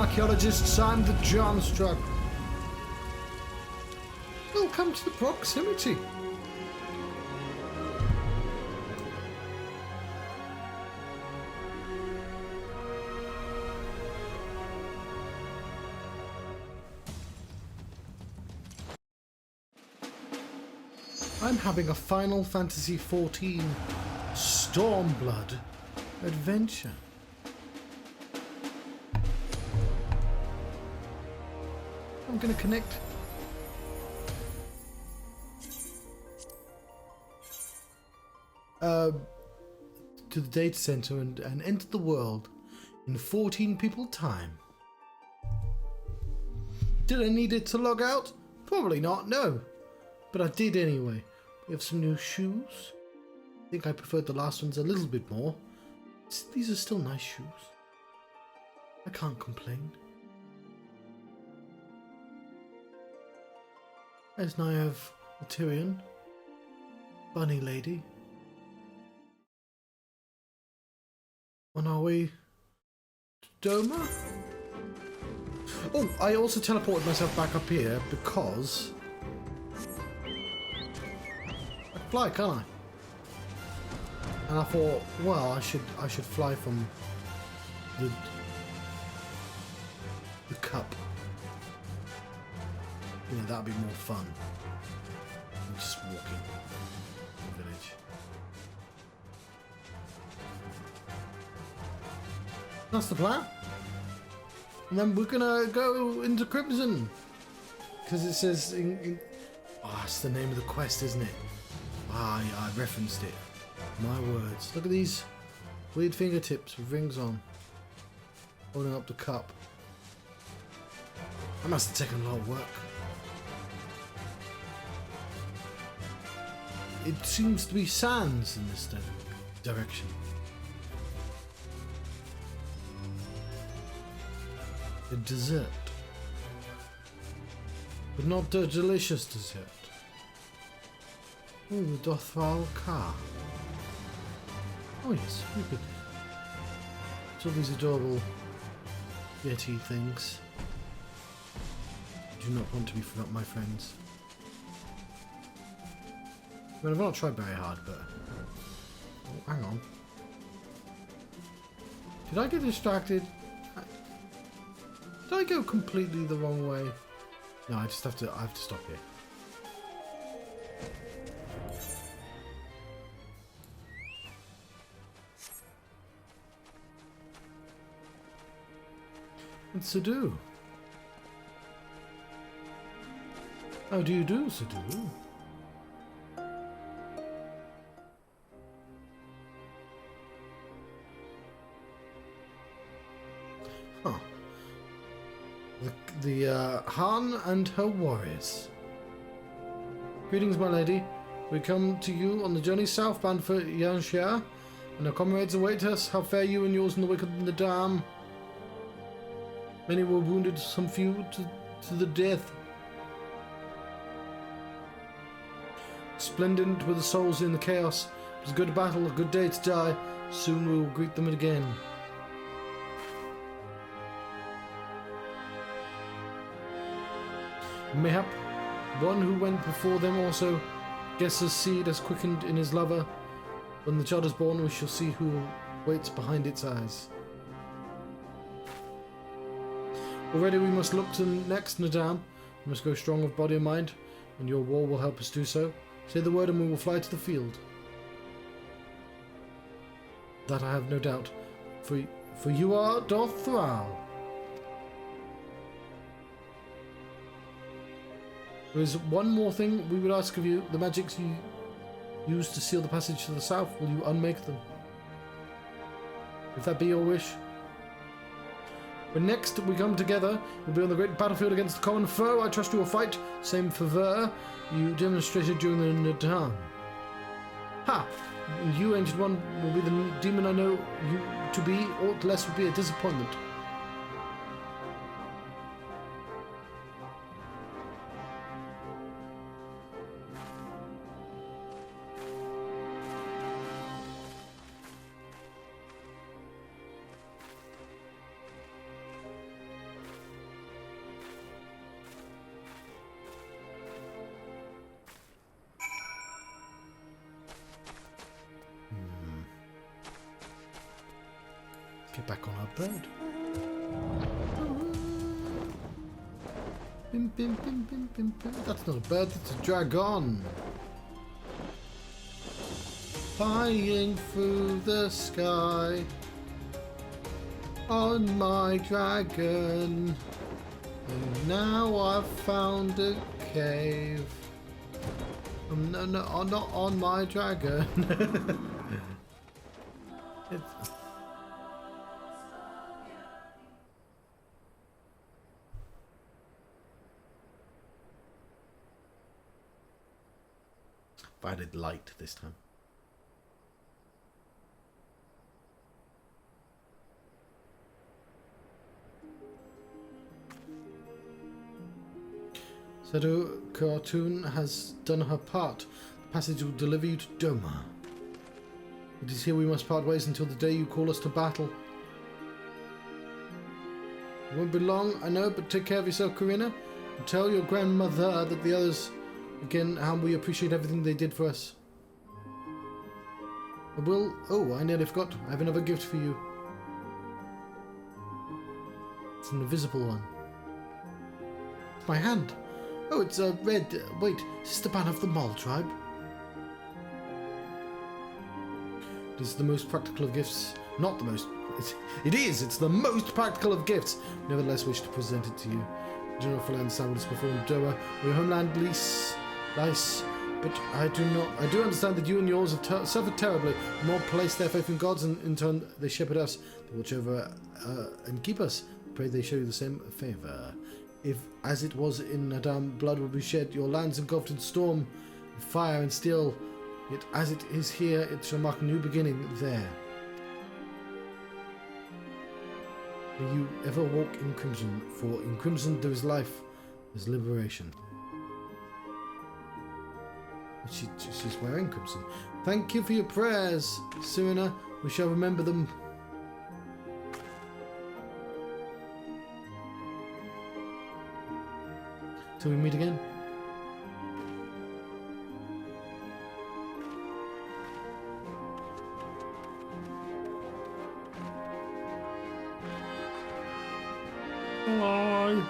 archaeologists and the Johnstruck. Welcome to the proximity. I'm having a Final Fantasy XIV Stormblood adventure. I'm going to connect to the data center and enter the world in 14 people time. Did I need it to log out? Probably not, no. But I did anyway. We have some new shoes. I think I preferred the last ones a little bit more. These are still nice shoes. I can't complain. As now I have Tyrion, Bunny Lady. On our way to Doma. Oh, I also teleported myself back up here because I can fly, can't I? And I thought, well, I should fly from the cup. You know, that'd be more fun than just walking the village. That's the plan. And then we're gonna go into Crimson. Because it says oh, that's the name of the quest, isn't it? Ah, yeah, I referenced it. My words. Look at these weird fingertips with rings on. Holding up the cup. That must have taken a lot of work. It seems to be sands in this direction. A dessert. But not a delicious dessert. Oh, the Dothral car. Oh yes, we could. It's all these adorable Yeti things. I do not want to be forgotten, my friends. I mean, I've not tried very hard, but... Oh, hang on. Did I get distracted? Did I go completely the wrong way? No, I have to stop here. What's to do? How do you do, Sadu? Huh. The Han and her warriors. Greetings, my lady. We come to you on the journey southbound for Yanxia, and our comrades await us. How fare you and yours in the wake of the dam? Many were wounded, some few to the death. Splendid were the souls in the chaos. It was a good battle, a good day to die. Soon we will greet them again. Mayhap one who went before them also guesses seed as quickened in his lover. When the child is born, we shall see who waits behind its eyes. Already we must look to next, Nadam. We must go strong of body and mind, and your war will help us do so. Say the word and we will fly to the field. That I have no doubt, for you are Dothral. There is one more thing we would ask of you. The magics you use to seal the passage to the south, will you unmake them? If that be your wish. When next we come together, we'll be on the great battlefield against the common foe. I trust you will fight. Same fervor you demonstrated during the Nadam. Ha! You, Ancient One, will be the demon I know you to be. Aught less would be a disappointment. Get back on our bird. Bim, bim, bim, bim, bim, bim. That's not a bird, it's a dragon. Flying through the sky on my dragon. And now I've found a cave. No, not on my dragon. It's... If I did light this time. Sedo Cartoon has done her part. The passage will deliver you to Doma. It is here we must part ways until the day you call us to battle. It won't be long, I know, but take care of yourself, Karina. And tell your grandmother that the others, again, how we appreciate everything they did for us. I will... Oh, I nearly forgot. I have another gift for you. It's an invisible one. It's my hand. Oh, it's a red... wait, is this the banner of the Mole tribe? It is the most practical of gifts. Not the most... It's the most practical of gifts. Nevertheless, wish to present it to you. I do not fully understand what is before Doa or your homeland lice, but I do understand that you and yours have suffered terribly. The more place their faith in gods, and in turn they shepherd us. They watch over and keep us. Pray they show you the same favour. If, as it was in Nadam, blood will be shed, your lands engulfed in storm, fire and steel, yet as it is here, it shall mark a new beginning there. May you ever walk in crimson, for in crimson there is life, there is liberation. She's wearing crimson. Thank you for your prayers, Serena. We shall remember them. Till we meet again. Bye.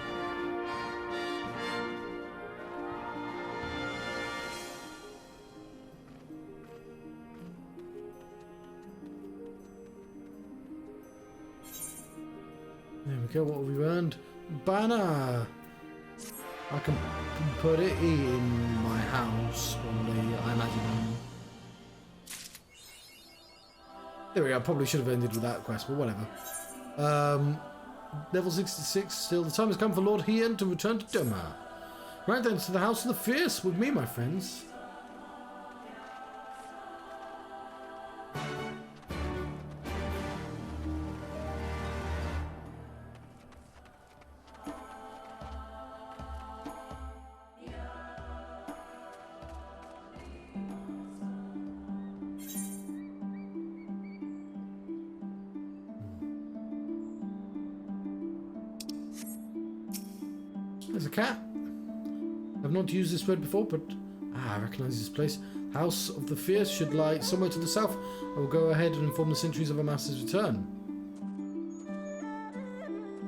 There we go, what have we earned? Banner! I can put it in my house, probably, I imagine. There we go, I probably should have ended with that quest, but whatever. Level 66, still. The time has come for Lord Hien to return to Doma. Right then, to the House of the Fierce with me, my friends. There's a cat. I've not used this word before, but I recognise this place. House of the Fierce should lie somewhere to the south. I will go ahead and inform the sentries of our master's return.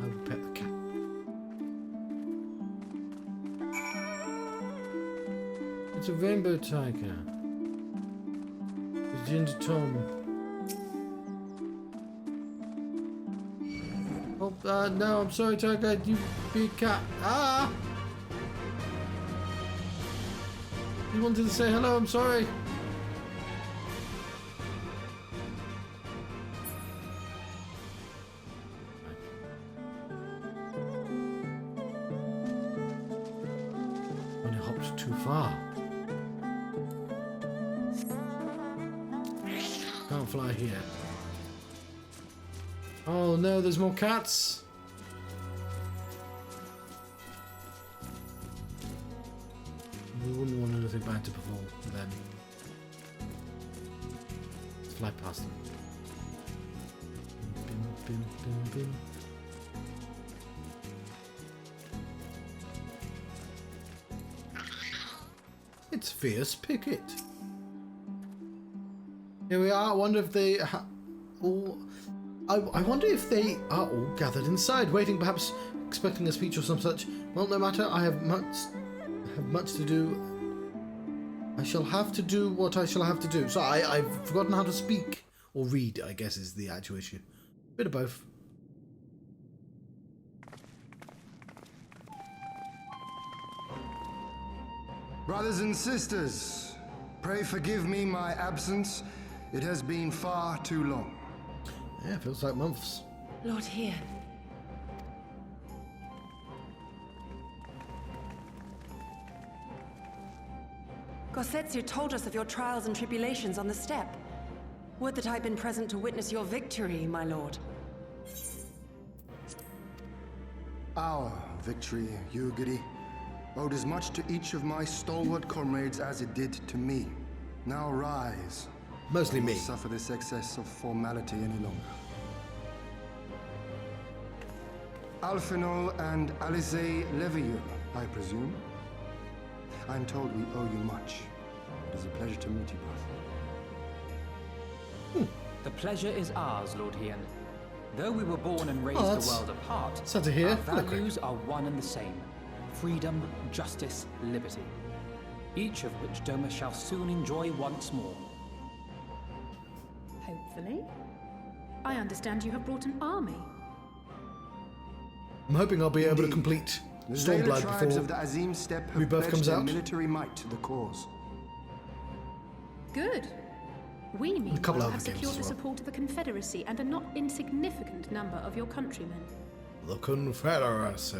I will pet the cat. It's a rainbow tiger. It's Ginger Tom. Oh, no, I'm sorry, tiger. You big cat. Ah! You wanted to say hello, I'm sorry. Only hopped too far. Can't fly here. Oh no, there's more cats. We wouldn't want anything bad to befall them. Let's fly past them. Bim, bim, bim, bim. It's Fierce Picket. Here we are. I wonder if they all. I wonder if they are all gathered inside, waiting, perhaps expecting a speech or some such. Well, no matter, I have much to do. I shall have to do what I shall have to do. So I've forgotten how to speak. Or read, I guess, is the actual issue. Bit of both. Brothers and sisters, pray forgive me my absence. It has been far too long. Yeah, feels like months. Lord here. Gosetsu told us of your trials and tribulations on the steppe. Would that I'd been present to witness your victory, my lord. Our victory, Yugiri, owed as much to each of my stalwart comrades as it did to me. Now rise. Mostly me. Don't suffer this excess of formality any longer. Alphino and Alice Levieux, I presume. I'm told we owe you much. It is a pleasure to meet you both. The pleasure is ours, Lord Hien. Though we were born and raised that's the world apart, sad to hear. our values are one and the same. Freedom, justice, liberty. Each of which Doma shall soon enjoy once more. Hopefully. I understand you have brought an army. I'm hoping I'll be able to Indeed. complete The Stormblood Zayla tribes before of the Azim steppe have Rebirth pledged comes their out. military might to the cause. Good. We, couple meanwhile, other have games secured as the well. support of the Confederacy and a not insignificant number of your countrymen. the Confederacy.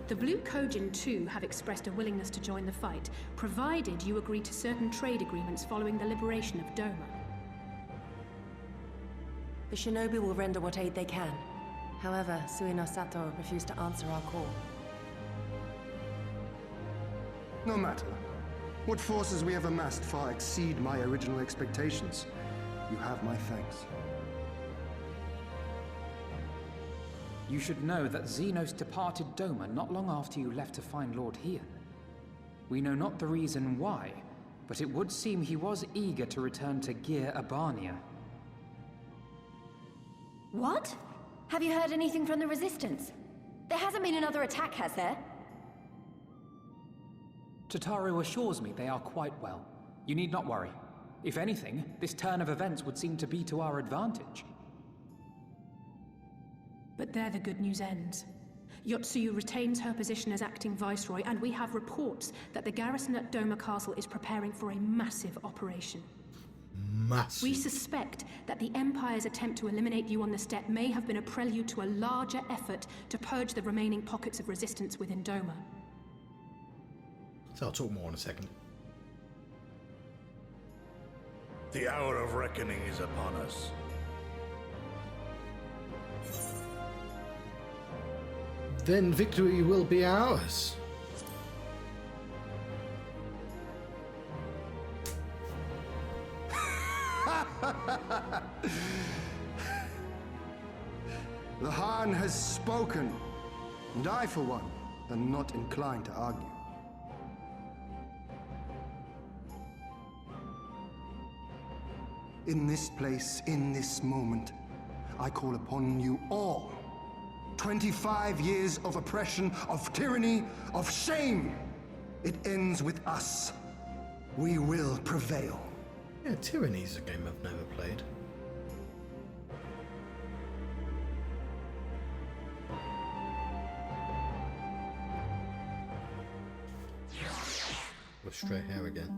The Blue Kojin, too, have expressed a willingness to join the fight, provided you agree to certain trade agreements following the liberation of Doma. The shinobi will render what aid they can. However, Suino Sato refused to answer our call. No matter. What forces we have amassed far exceed my original expectations. You have my thanks. You should know that Xenos departed Doma not long after you left to find Lord Hien. We know not the reason why, but it would seem he was eager to return to Gir Abania. What? Have you heard anything from the Resistance? There hasn't been another attack, has there? Tataru assures me they are quite well. You need not worry. If anything, this turn of events would seem to be to our advantage. But there the good news ends. Yotsuyu retains her position as acting viceroy, and we have reports that the garrison at Doma Castle is preparing for a massive operation. Massive. We suspect that the Empire's attempt to eliminate you on the steppe may have been a prelude to a larger effort to purge the remaining pockets of resistance within Doma. So I'll talk more in a second. The hour of reckoning is upon us. Then victory will be ours. The Khan has spoken, and I, for one, am not inclined to argue. In this place, in this moment, I call upon you all. 25 years of oppression, of tyranny, of shame. It ends with us. We will prevail. Yeah, Tyranny's a game I've never played. With stray hair again.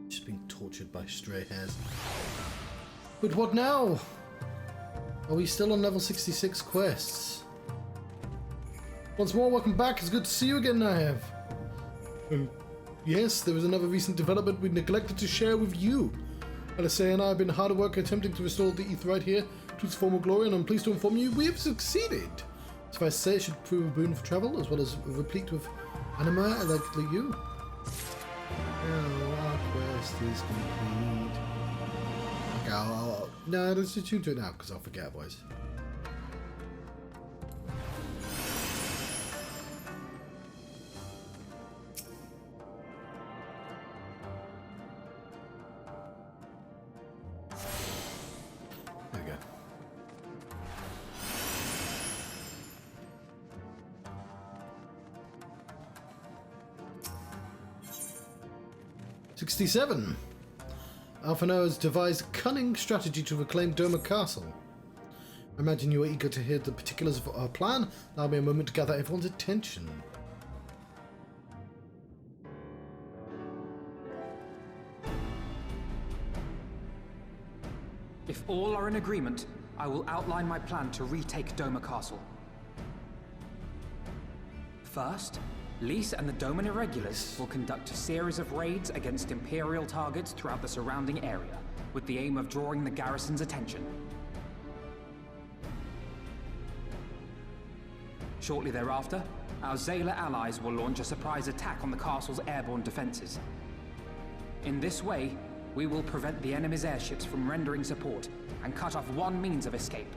Just being tortured by stray hairs. But what now? Are we still on level 66 quests? Once more, welcome back. It's good to see you again, Naev. Yes, there was another recent development we neglected to share with you. Alessay and I have been hard at work attempting to restore the ether right here to its former glory, and I'm pleased to inform you we have succeeded. As I say, it should prove a boon for travel, as well as replete with anima like you. Now our quest is complete. Okay, no, let's just tune to it now, because I'll forget otherwise. There we go. 67. Alphinaud has devised a cunning strategy to reclaim Doma Castle. I imagine you are eager to hear the particulars of our plan. Allow me a moment to gather everyone's attention. If all are in agreement, I will outline my plan to retake Doma Castle. First, Lys and the Doman Irregulars will conduct a series of raids against Imperial targets throughout the surrounding area, with the aim of drawing the garrison's attention. Shortly thereafter, our Zayla allies will launch a surprise attack on the castle's airborne defenses. In this way, we will prevent the enemy's airships from rendering support and cut off one means of escape.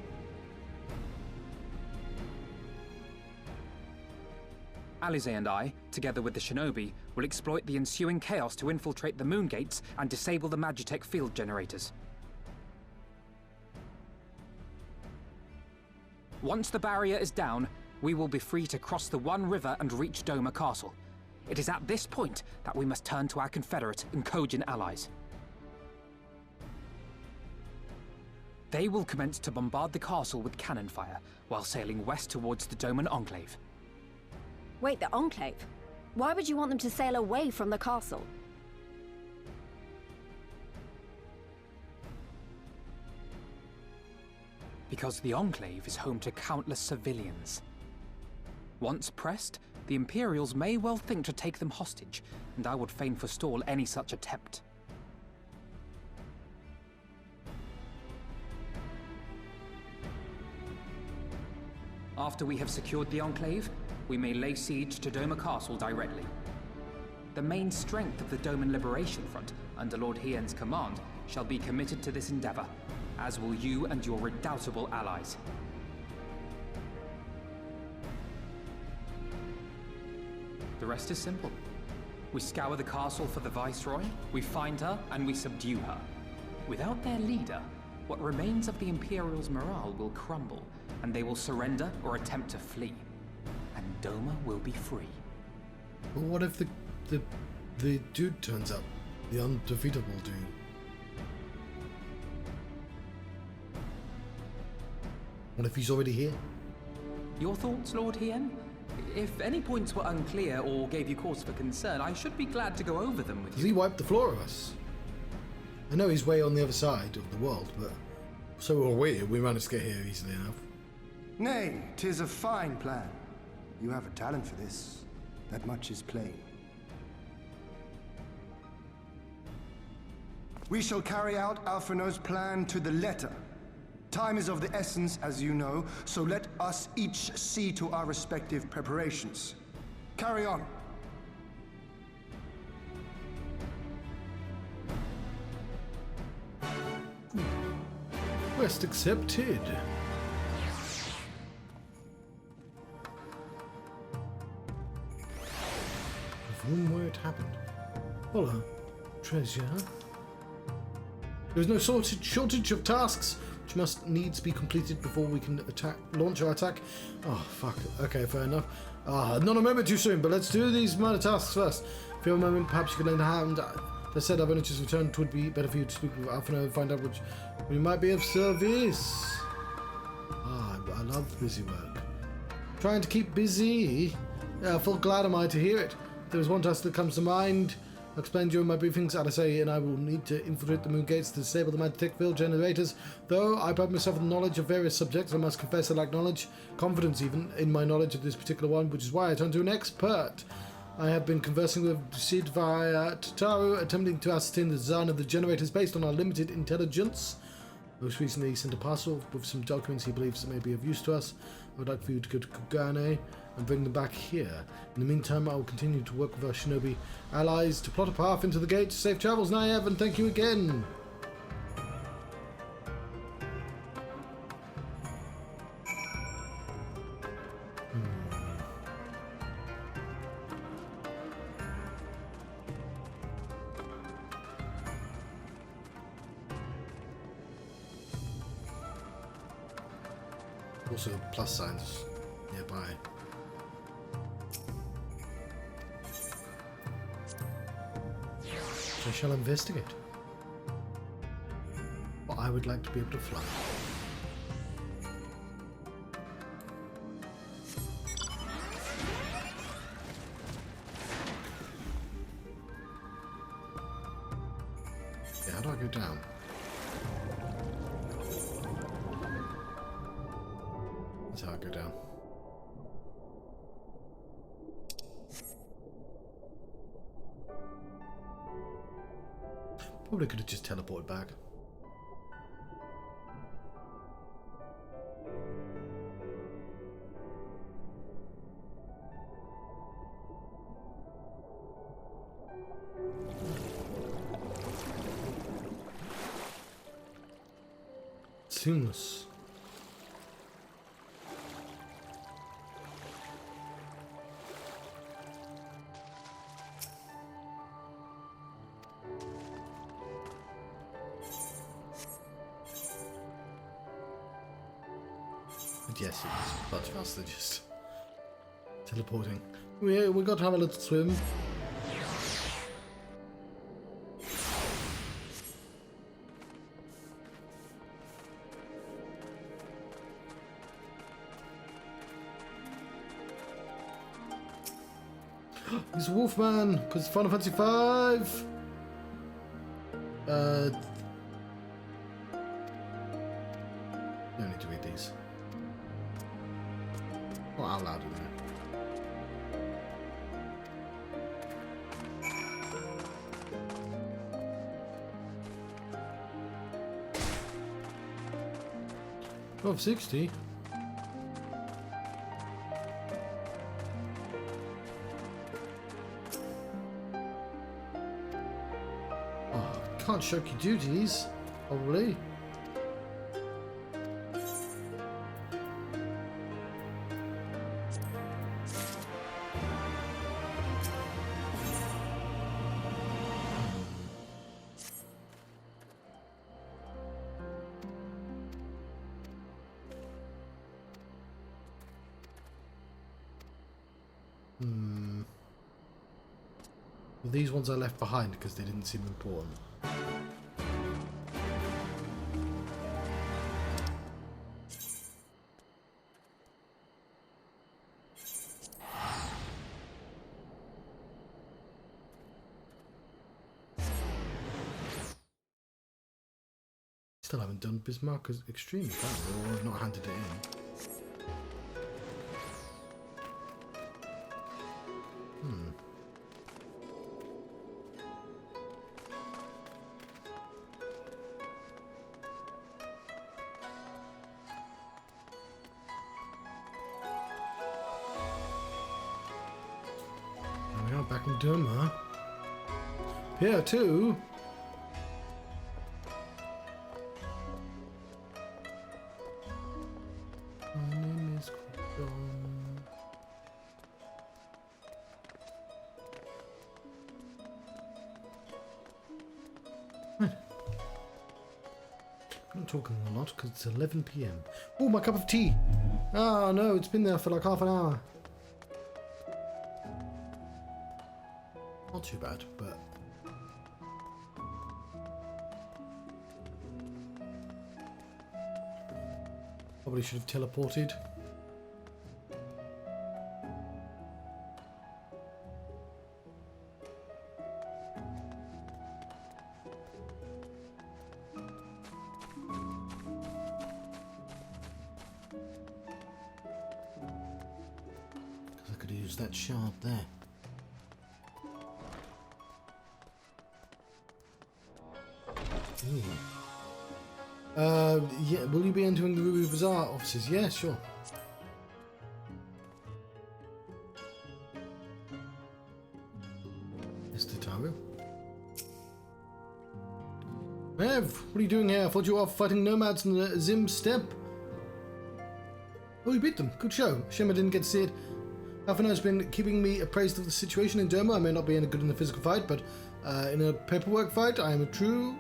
Alize and I, together with the Shinobi, will exploit the ensuing chaos to infiltrate the moon gates and disable the Magitech field generators. Once the barrier is down, we will be free to cross the One River and reach Doma Castle. It is at this point that we must turn to our Confederate and Kojin allies. They will commence to bombard the castle with cannon fire, while sailing west towards the Doman Enclave. Wait, the Enclave? Why would you want them to sail away from the castle? Because the Enclave is home to countless civilians. Once pressed, the Imperials may well think to take them hostage, and I would fain forestall any such attempt. After we have secured the Enclave, we may lay siege to Doma Castle directly. The main strength of the Doman Liberation Front, under Lord Hien's command, shall be committed to this endeavor, as will you and your redoubtable allies. The rest is simple. We scour the castle for the Viceroy, we find her, and we subdue her. Without their leader, what remains of the Imperials' morale will crumble, and they will surrender or attempt to flee. And Doma will be free. But what if the dude turns up? The undefeatable dude? What if he's already here? Your thoughts, Lord Hien? If any points were unclear or gave you cause for concern, I should be glad to go over them with you. He wiped the floor of us. I know he's way on the other side of the world, but so are we. We managed to get here easily enough. Nay, 'tis a fine plan. You have a talent for this. That much is plain. We shall carry out Alphinaud's plan to the letter. Time is of the essence, as you know, so let us each see to our respective preparations. Carry on. Quest accepted. From where it happened. Hola, treasure. There is no shortage of tasks which must needs be completed before we can launch our attack. Oh, fuck. Okay, fair enough. Not a moment too soon, but let's do these minor tasks first. If you have a moment, perhaps you could lend a hand. That said, I've only just returned. It would be better for you to speak with Alphinaud and find out which we might be of service. I love busy work. Trying to keep busy. Yeah, full glad am I to hear it. If there is one task that comes to mind, I'll explain during my briefings, Alize and I will need to infiltrate the moon gates to disable the Magitech field generators. Though I pride myself on knowledge of various subjects, I must confess I lack knowledge, confidence even, in my knowledge of this particular one, which is why I turn to an expert. I have been conversing with Sid via Tataru, attempting to ascertain the design of the generators based on our limited intelligence. Most recently, he sent a parcel with some documents he believes may be of use to us. I would like for you to go to Kugane and bring them back here. In the meantime, I will continue to work with our shinobi allies to plot a path into the gate. Safe travels, Naive, and thank you again. Also, plus signs nearby. I shall investigate. But I would like to be able to fly. Yeah, how do I go down? That's how I go down. Probably could have just teleported back. Seamless. But yes, it's much faster just teleporting. We got to have a little swim. He's a Wolfman, because Final Fantasy V. Don't need to read these. Not out loud, anyway. Of 60. Can't shirk your duties, probably. Well, these ones I left behind because they didn't seem important. Still haven't done Bismarck's Extreme, apparently, or I've not handed it in. There we are, back in Doma. Here too. I'm talking a lot because it's 11 PM. Oh, my cup of tea! Oh no, it's been there for like half an hour. Not too bad, but... Probably should have teleported. That shard there. Yeah, will you be entering the Ruby Bazaar offices? Yeah, sure. Mr. Taru. Ev, what are you doing here? I thought you were off fighting nomads in the Zim steppe. Oh, you beat them. Good show. Shame I didn't get to see it. Alphina has been keeping me appraised of the situation in Doma. I may not be any good in the physical fight, but in a paperwork fight, I am a true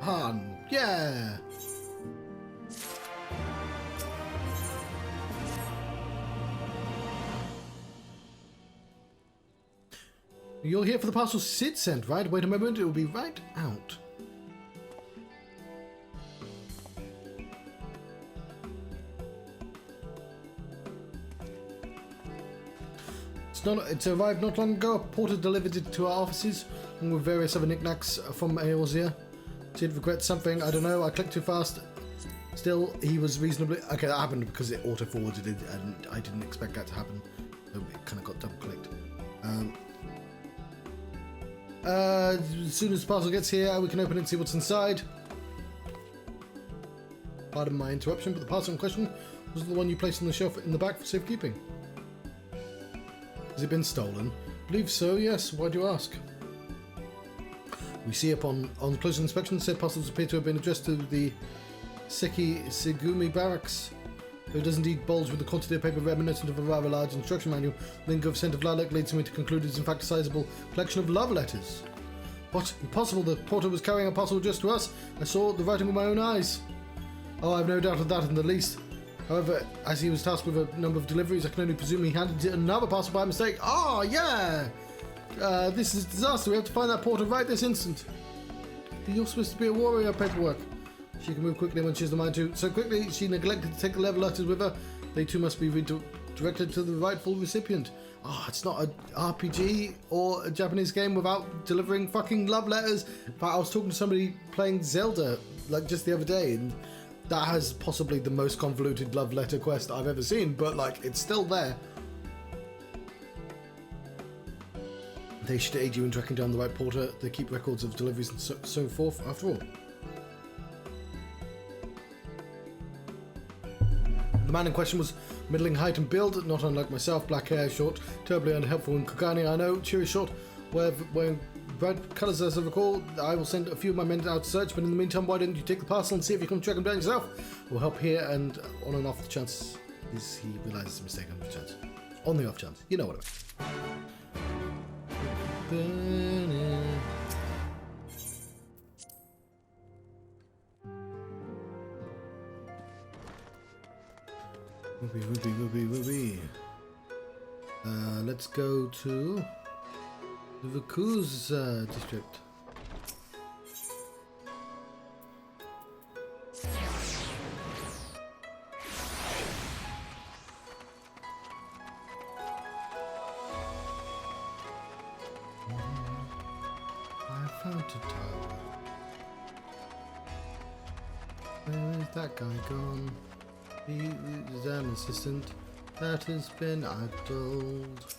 Han. Yeah! You're here for the parcel Sid sent, right? Wait a moment, it will be right out. It's arrived not long ago. A porter delivered it to our offices, along with various other knickknacks from Eorzea. Sid regrets something, I don't know, I clicked too fast. Still, he was reasonably... Okay, that happened because it auto-forwarded it, and I didn't expect that to happen. So it kind of got double-clicked. As soon as the parcel gets here, we can open it and see what's inside. Pardon my interruption, but the parcel in question was the one you placed on the shelf in the back for safekeeping. Has it been stolen? I believe so, yes. Why do you ask? We see on closer inspection, said parcels appear to have been addressed to the Segumi barracks. Though it does indeed bulge with the quantity of paper reminiscent of a rather large instruction manual, the link of scent of lilac leads me to conclude it is in fact a sizable collection of love letters. What? Impossible! The porter was carrying a parcel just to us. I saw the writing with my own eyes. Oh, I've no doubt of that in the least. However, as he was tasked with a number of deliveries, I can only presume he handed another parcel by mistake. Oh, yeah! This is a disaster. We have to find that porter right this instant. You're supposed to be a warrior, paperwork. She can move quickly when she has the mind to. So quickly, she neglected to take the love letters with her. They too must be redirected to the rightful recipient. Oh, it's not an RPG or a Japanese game without delivering fucking love letters. In fact, I was talking to somebody playing Zelda, like, just the other day, and that has possibly the most convoluted love letter quest I've ever seen, but, like, it's still there. They should aid you in tracking down the right porter. They keep records of deliveries and so forth, after all. The man in question was middling height and build, not unlike myself, black hair, short, terribly unhelpful in Kogani, I know, cheery short, wearing bright colours as I recall. I will send a few of my men out to search, but in the meantime, why don't you take the parcel and see if you can track him down yourself? We'll help here and on and off the chance he realises his mistake on the chance. On the off chance, you know what I mean. Ruby. Let's go to the Vakuz district. I found a tower. Where is that guy gone? The exam assistant that has been idled.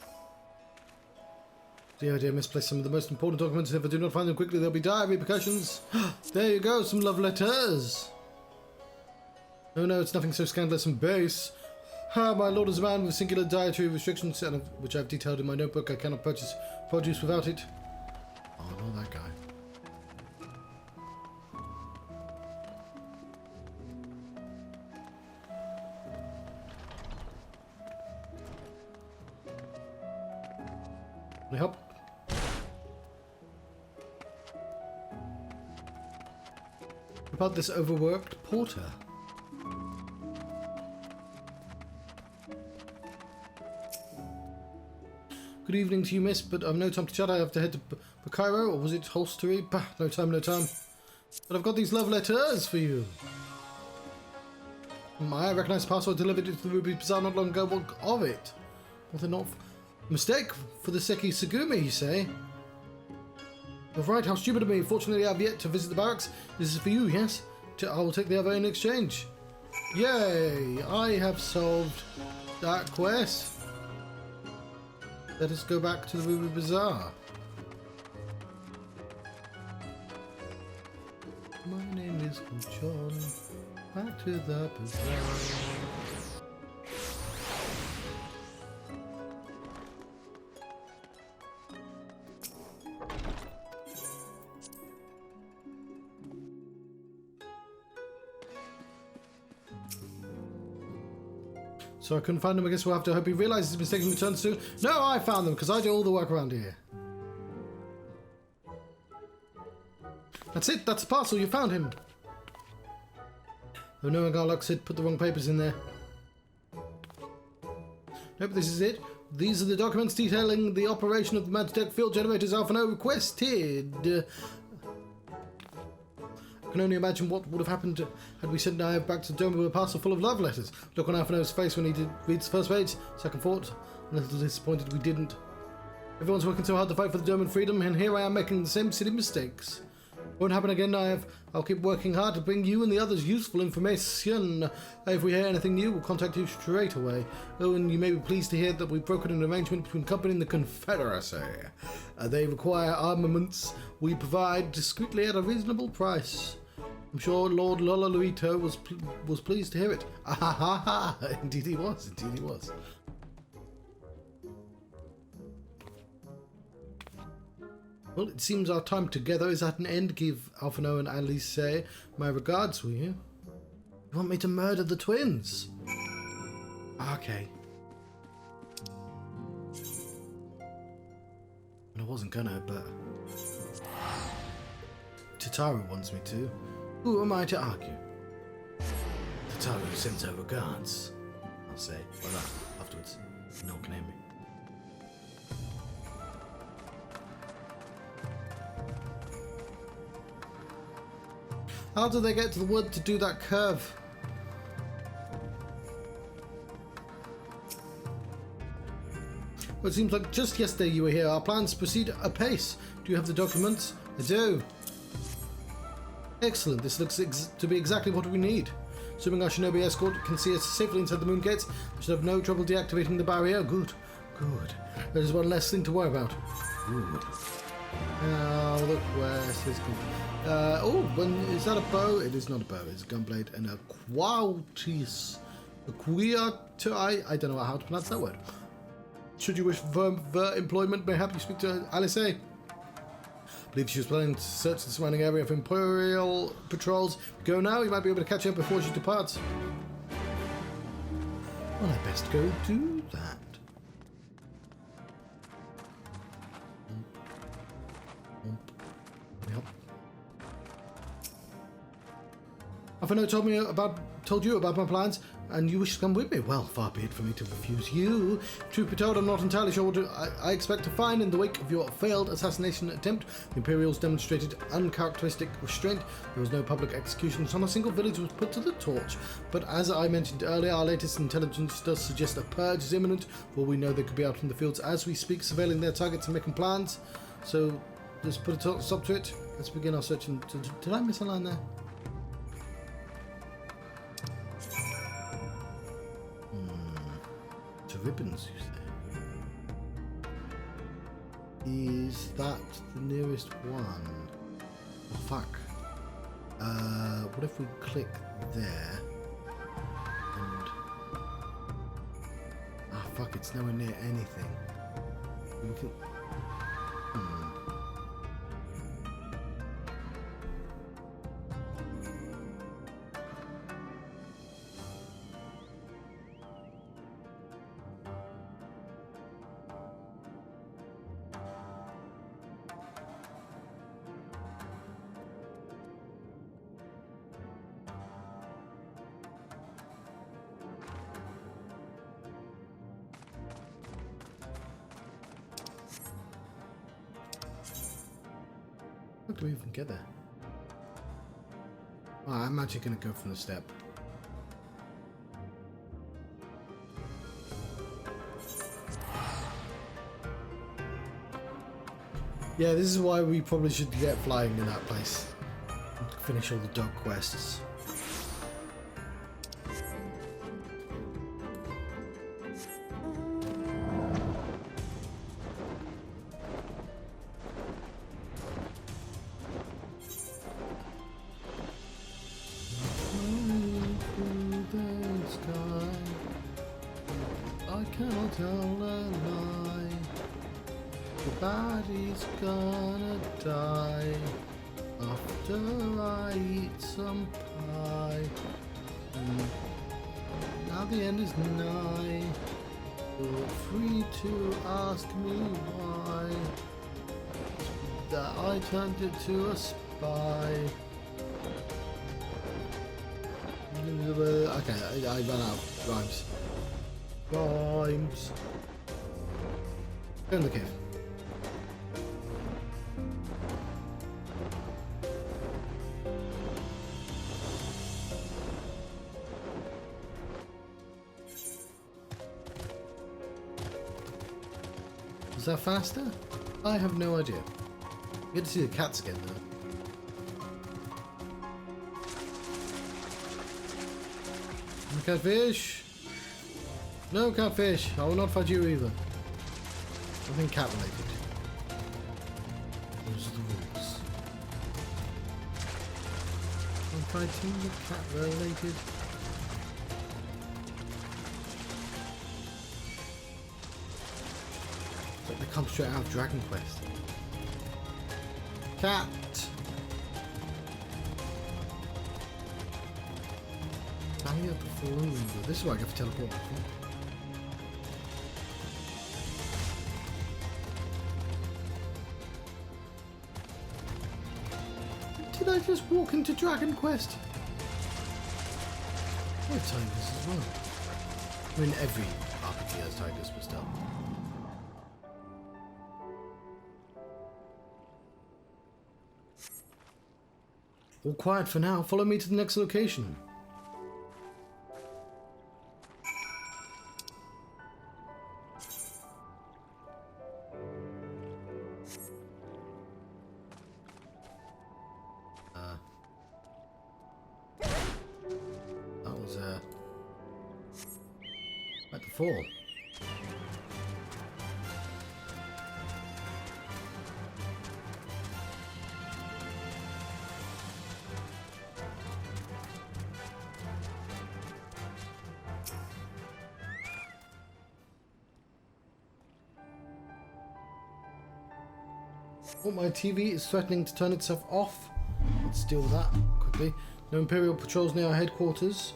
Dear, dear, misplaced some of the most important documents. If I do not find them quickly, there'll be dire repercussions. There you go, some love letters. Oh no, it's nothing so scandalous and base. My lord is a man with singular dietary restrictions, which I've detailed in my notebook. I cannot purchase produce without it. Oh, not that guy. Can I help? About this overworked porter. Good evening to you, miss, but I've no time to chat. I have to head to Cairo, or was it Holstery? Bah, no time. But I've got these love letters for you. I recognize the parcel. I delivered it to the Ruby Bazaar not long ago. What of it? Well, they're not... Mistake for the Seki Segumi, you say? You're right, how stupid of me. Fortunately, I've yet to visit the barracks. This is for you, yes? I will take the other in exchange. Yay! I have solved that quest. Let us go back to the Ruby Bazaar. My name is John. Back to the bazaar. So I couldn't find them. I guess we'll have to hope he realizes his mistake and returns soon. No, I found them because I do all the work around here. That's it. That's the parcel. You found him. Oh no, Garlock said put the wrong papers in there. Nope, this is it. These are the documents detailing the operation of the Magitech field generators Alpha No requested. I can only imagine what would have happened had we sent Naive back to the dome with a parcel full of love letters. Look on Alpha No's face when he reads the first page. Second thought, I'm a little disappointed we didn't. Everyone's working so hard to fight for the dome and freedom, and here I am making the same silly mistakes. Won't happen again, Naive. I'll keep working hard to bring you and the others useful information. If we hear anything new, we'll contact you straight away. Oh, and you may be pleased to hear that we've broken an arrangement between the company and the Confederacy. They require armaments we provide discreetly at a reasonable price. I'm sure Lord Lolaluito was pleased to hear it. Ah ha ha ha! Indeed he was. Indeed he was. Well, it seems our time together is at an end. Give Alphino and Alice my regards, will you? You want me to murder the twins? Okay. I wasn't gonna, but Tataru wants me to. Who am I to argue? Tataru sends her regards. I'll say like that afterwards. No one can hear me. How do they get to the wood to do that curve? Well, it seems like just yesterday you were here. Our plans proceed apace. Do you have the documents? I do. Excellent. This looks to be exactly what we need. Assuming our shinobi escort can see us safely inside the moon gates, we should have no trouble deactivating the barrier. Good. Good. There's one less thing to worry about. Good. Now look west is good. Is that a bow? It is not a bow. It's a gunblade and a quautis. A quiata. I don't know how to pronounce that word. Should you wish for employment, mayhap you speak to Alice. I believe she was planning to search the surrounding area for Imperial patrols. Go now, you might be able to catch her before she departs. Well, I best go do that. Yep. Alphino told you about my plans, and you wish to come with me. Well, far be it for me to refuse you. Truth be told, I'm not entirely sure what I expect to find in the wake of your failed assassination attempt. The Imperials demonstrated uncharacteristic restraint. There was no public executions. Not a single village was put to the torch. But as I mentioned earlier, our latest intelligence does suggest a purge is imminent. For all we know, they could be out in the fields as we speak, surveilling their targets and making plans. So let's put a stop to it. Let's begin our search. Did I miss a line there? Ribbons, you say? Is that the nearest one? Oh, fuck. What if we click there? And fuck, it's nowhere near anything. We can... How do we even get there? Oh, I'm actually going to go from the step. Yeah, this is why we probably should get flying in that place. Finish all the dog quests. I cannot tell a lie. The body's gonna die after I eat some pie. And now the end is nigh. You're free to ask me why that I turned it to a spy. Okay, I ran out of rhymes. Rhymes. Go in the cave. Is that faster? I have no idea. You get to see the cats again though. Catfish! No catfish! I will not fight you either. Nothing cat related. Those are the rules. I'm fighting the cat related. But they come straight out of Dragon Quest. Cat! Valley of the Fallen Window. This is what I get for teleporting. Did I just walk into Dragon Quest? I have tigers as well. I mean, every RPG has tigers, but still. All quiet for now. Follow me to the next location. That was like before. Oh, my TV is threatening to turn itself off. Let's deal with that quickly. No Imperial patrols near our headquarters.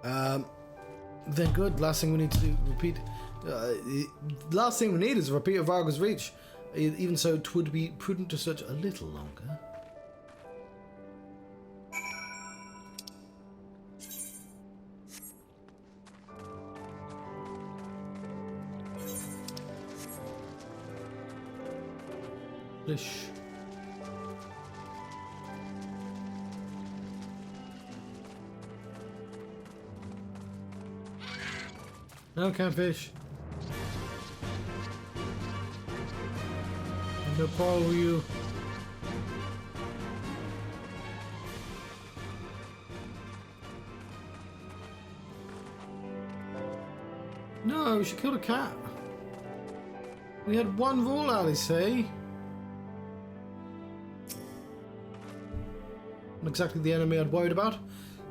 They're good. Last thing we need to do, repeat. Last thing we need is a repeat of Varga's Reach. Even so, it would be prudent to search a little longer. Lish. No catfish. No quarrel with you. No, she killed a cat. We had one rule, Alice, say. Not exactly the enemy I'd worried about.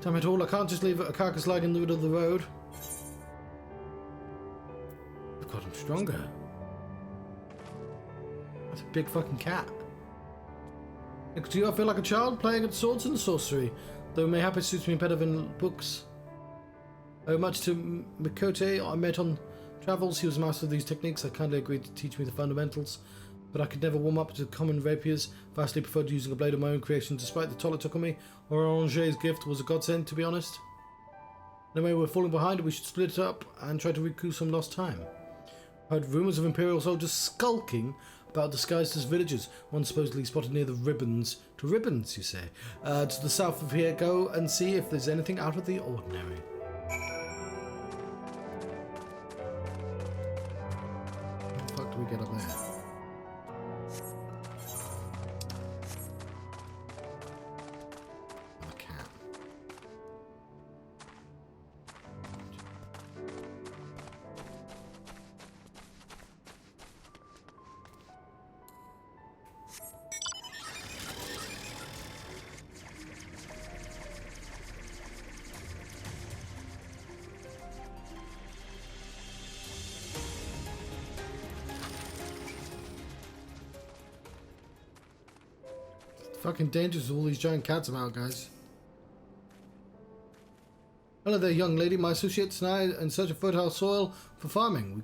Damn it all, I can't just leave a carcass lying in the middle of the road. I've got him stronger. That's a big fucking cat. Do you feel like a child playing at swords and sorcery? Though mayhap it suits me better than books. Oh, much to Miqo'te I met on travels. He was a master of these techniques. I kindly agreed to teach me the fundamentals. But I could never warm up to common rapiers. Vastly preferred using a blade of my own creation, despite the toll it took on me. Orange's gift was a godsend, to be honest. Anyway, we're falling behind. We should split it up and try to recoup some lost time. I heard rumours of Imperial soldiers skulking about disguised as villagers. One supposedly spotted near the ribbons. To ribbons, you say? To the south of here. Go and see if there's anything out of the ordinary. How the fuck do we get up there? Fucking dangerous with all these giant cats about, guys. Hello there, young lady. My associates and I are in search of fertile soil for farming.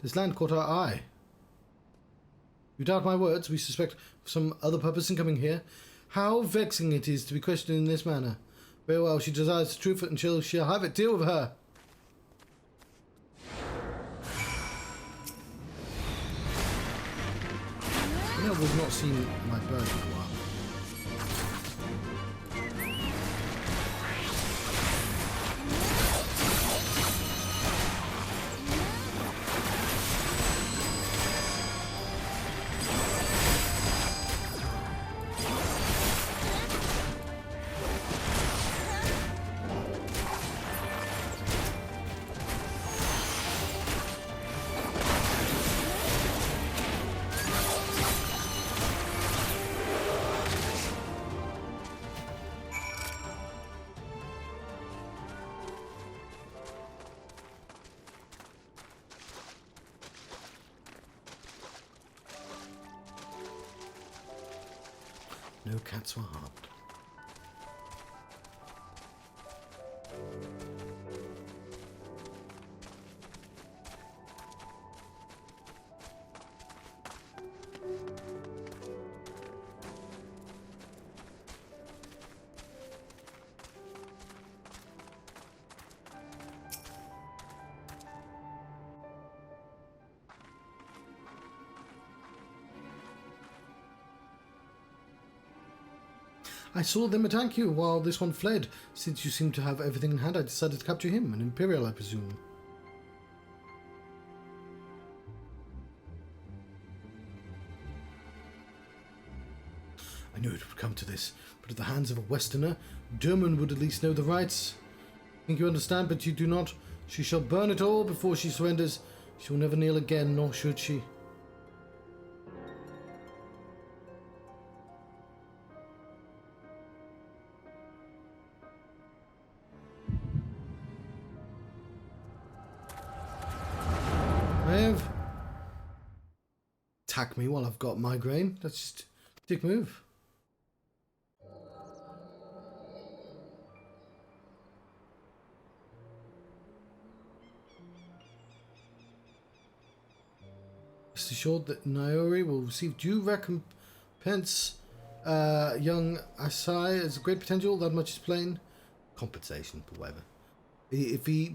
This land caught our eye. You doubt my words? We suspect some other purpose in coming here. How vexing it is to be questioned in this manner. Very well, she desires the truth and she'll have it. Deal with her. No, we've not seen my bird in a while. No cats were harmed. I saw them attack you while this one fled. Since you seem to have everything in hand, I decided to capture him. An Imperial, I presume. I knew it would come to this, but at the hands of a Westerner, Durman would at least know the rights. I think you understand, but you do not. She shall burn it all before she surrenders. She will never kneel again, nor should she. Attack me while I've got migraine. That's just a dick move. Rest assured that Naori will receive due recompense. Young Asai has great potential, that much is plain. Compensation, but whatever. If he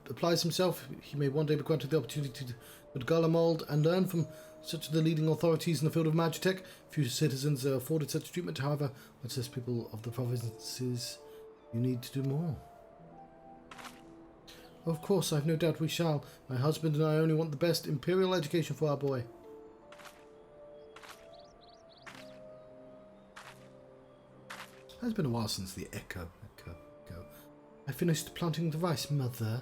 applies himself, he may one day be granted the opportunity to Galamold and learn from such of the leading authorities in the field of magitech. Few citizens are afforded such treatment. However, much less people of the provinces, you need to do more. Of course, I've no doubt we shall. My husband and I only want the best Imperial education for our boy. It has been a while since the Echo. I finished planting the rice, Mother.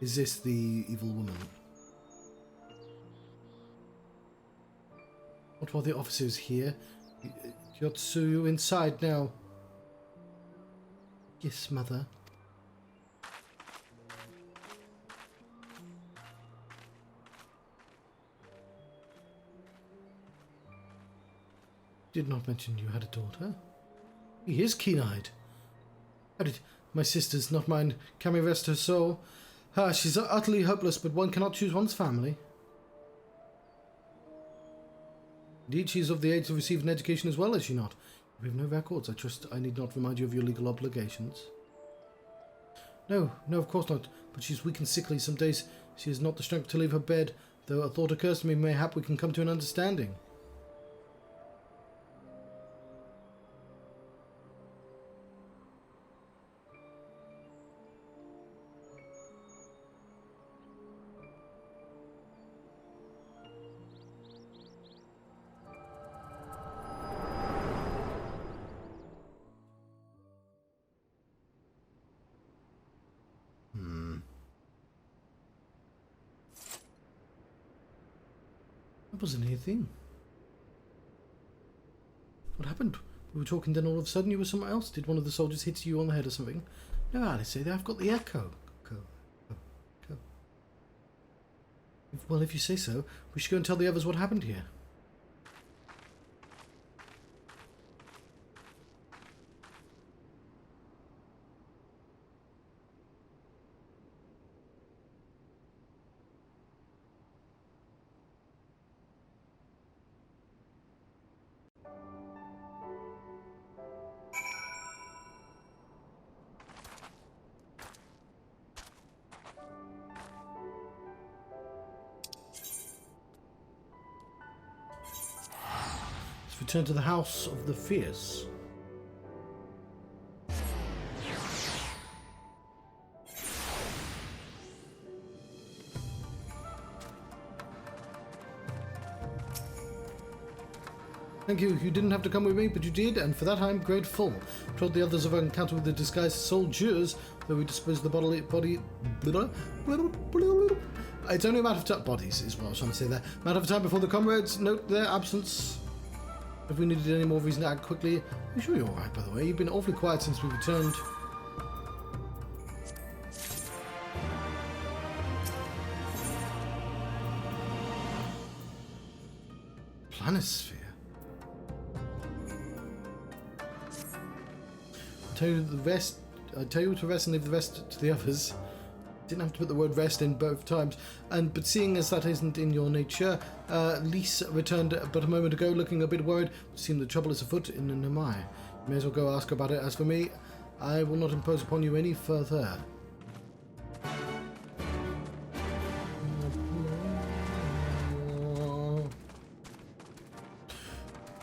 Is this the evil woman? What were the officers here? Yotsuyu inside now. Yes, Mother. Did not mention you had a daughter. He is keen-eyed. How did my sister's not mine? Can we rest her soul? Ah, she's utterly hopeless, but one cannot choose one's family. Indeed, she is of the age to receive an education as well, is she not? We have no records. I trust I need not remind you of your legal obligations. No, of course not. But she's weak and sickly. Some days she has not the strength to leave her bed. Though a thought occurs to me, mayhap we can come to an understanding. That wasn't anything. What happened? We were talking, then all of a sudden you were somewhere else. Did one of the soldiers hit you on the head or something? No, Alice, say that I've got the echo. Well, if you say so, we should go and tell the others what happened here. Let's return to the House of the Fierce. Thank you. You didn't have to come with me, but you did, and for that I'm grateful. I told the others of our encounter with the disguised soldiers, though we disposed of the body. It's only a matter of time. Bodies is what I was trying to say there. Matter of time before the comrades note their absence. If we needed any more reason to act quickly, I'm sure you're alright, by the way. You've been awfully quiet since we returned. Planisphere. I tell you to rest and leave the rest to the others. Didn't have to put the word rest in both times. But seeing as that isn't in your nature, Lise returned but a moment ago looking a bit worried. It seemed the trouble is afoot in Namai. You may as well go ask about it. As for me, I will not impose upon you any further.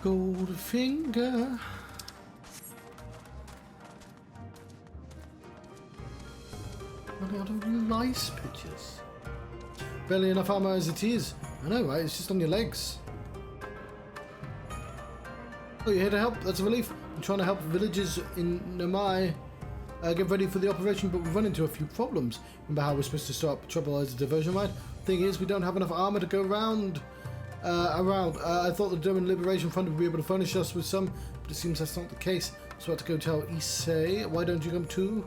Goldfinger. A lot of nice pictures. Barely enough armor as it is. I know, right? It's just on your legs. Oh, you're here to help? That's a relief. I'm trying to help villagers in Namai get ready for the operation, but we've run into a few problems. Remember how we're supposed to stop trouble as a diversion, right? Thing is, we don't have enough armor to go around. I thought the German Liberation Front would be able to furnish us with some, but it seems that's not the case. So I had to go tell Issei. Why don't you come too?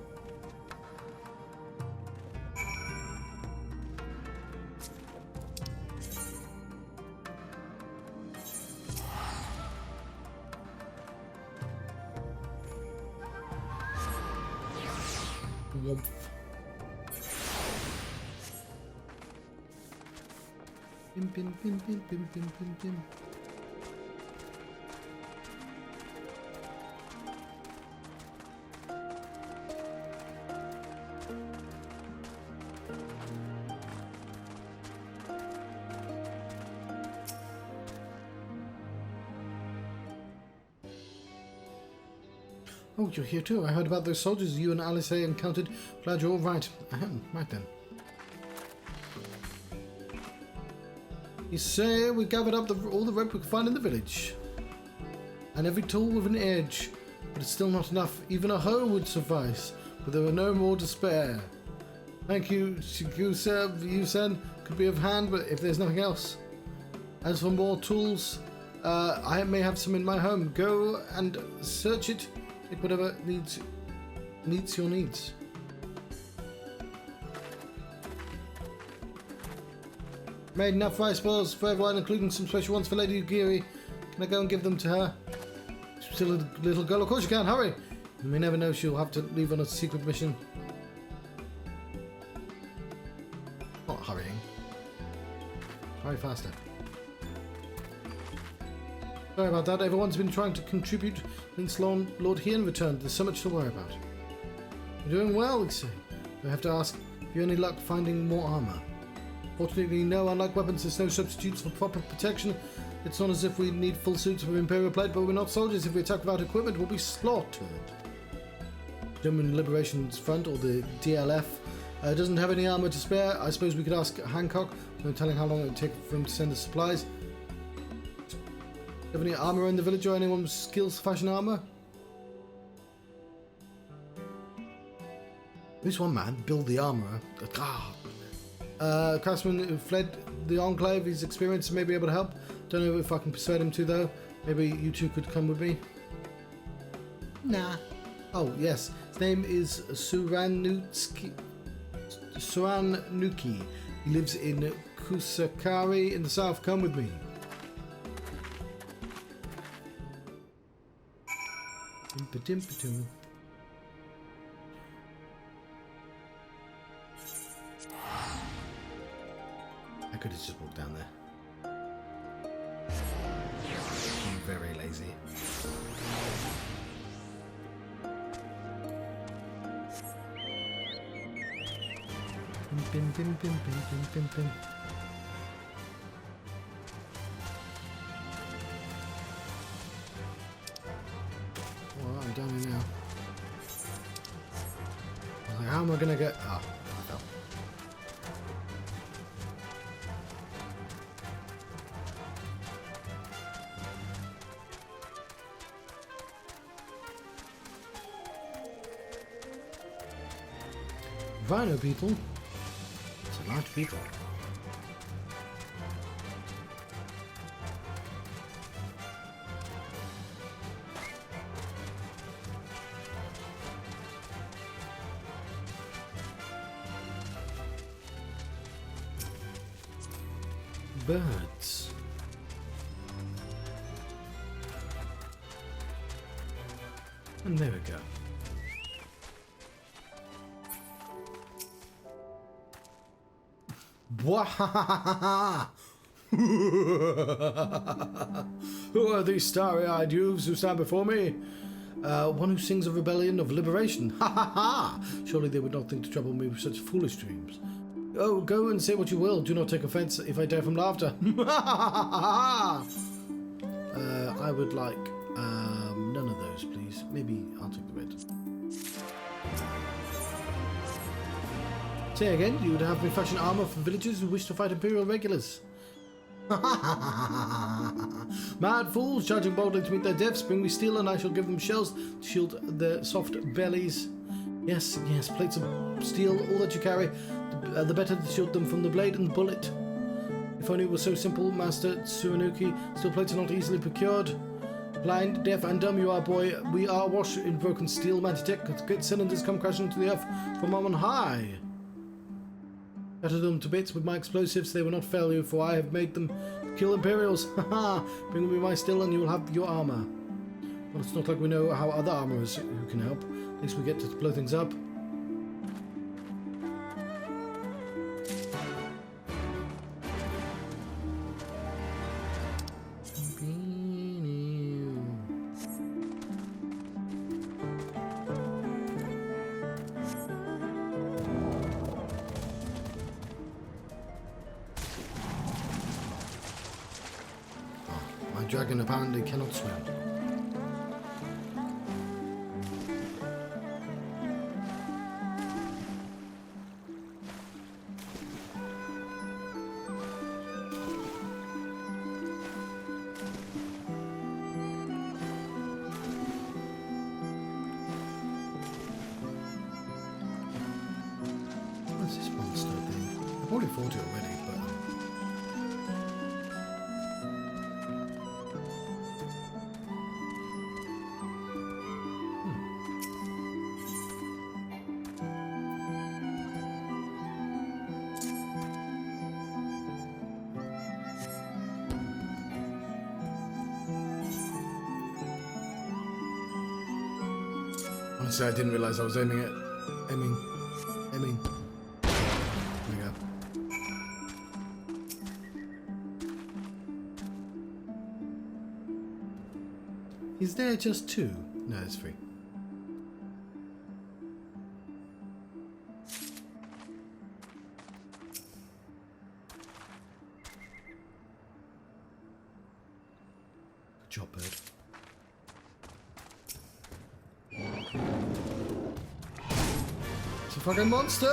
Bim, bim, bim, bim, bim, bim, bim, bim. Oh, you're here too. I heard about those soldiers you and Alice encountered. Glad you're all right. Ahem, right then. You say we gathered up all the rope we could find in the village. And every tool with an edge. But it's still not enough. Even a hoe would suffice. But there were no more to spare. Thank you, Shigusa. You said could be of hand, but if there's nothing else. As for more tools, I may have some in my home. Go and search it. Take whatever meets your needs. Made enough rice balls for everyone, including some special ones for Lady Ugiri. Can I go and give them to her? She's still a little girl. Of course you can. Hurry. You may never know. She'll have to leave on a secret mission. Not hurrying. Hurry faster. Sorry about that. Everyone's been trying to contribute since Lord Hien returned. There's so much to worry about. You're doing well, you say. I have to ask, have you any luck finding more armor? Fortunately, no. Unlike weapons, there's no substitutes for proper protection. It's not as if we need full suits of Imperial plate, but we're not soldiers. If we attack without equipment, we'll be slaughtered. German Liberation Front, or the DLF, doesn't have any armor to spare. I suppose we could ask Hancock. No telling how long it would take for him to send us supplies. Do you have any armor in the village or anyone with skills to fashion armor? This one man build the armor. Craftsman who fled the Enclave, his experience may be able to help. Don't know if I can persuade him to though. Maybe you two could come with me. Nah. Oh yes, his name is Surannuki. He lives in Kusakari in the south. Come with me. I could have just walked down there. I'm very lazy. Bim, bim, bim, bim, bim, bim, bim. how am I gonna get... Ah, I fell. Rhino people. It's a large people. Birds. And there we go. Wah! Who are these starry-eyed youths who stand before me? One who sings of rebellion, of liberation. Ha ha ha! Surely they would not think to trouble me with such foolish dreams. Oh, go and say what you will. Do not take offense if I die from laughter. I would like none of those, please. Maybe I'll take the red. Say again, you would have me fashion armor for villagers who wish to fight Imperial regulars. Mad fools, charging boldly to meet their deaths, bring me steel and I shall give them shells to shield their soft bellies. Yes, yes, plates of steel, all that you carry, the better to shield them from the blade and the bullet. If only it was so simple, Master Tsurunuki. Steel plates are not easily procured. Blind, deaf, and dumb you are, boy. We are awash in broken steel, Magitech. Great cylinders come crashing to the earth from on high. Shatter them to bits with my explosives. They will not fail you, for I have made them kill Imperials. Haha! Bring me my steel and you will have your armor. Well, it's not like we know how other armorers who can help. At least we get to blow things up. Dragon apparently cannot swim. What's this monster thing? I've already fought it already, but... Honestly, I didn't realise I was aiming it. Aiming. There we go. Is there just two? No, it's three. Good job, bird. It's a fucking monster! I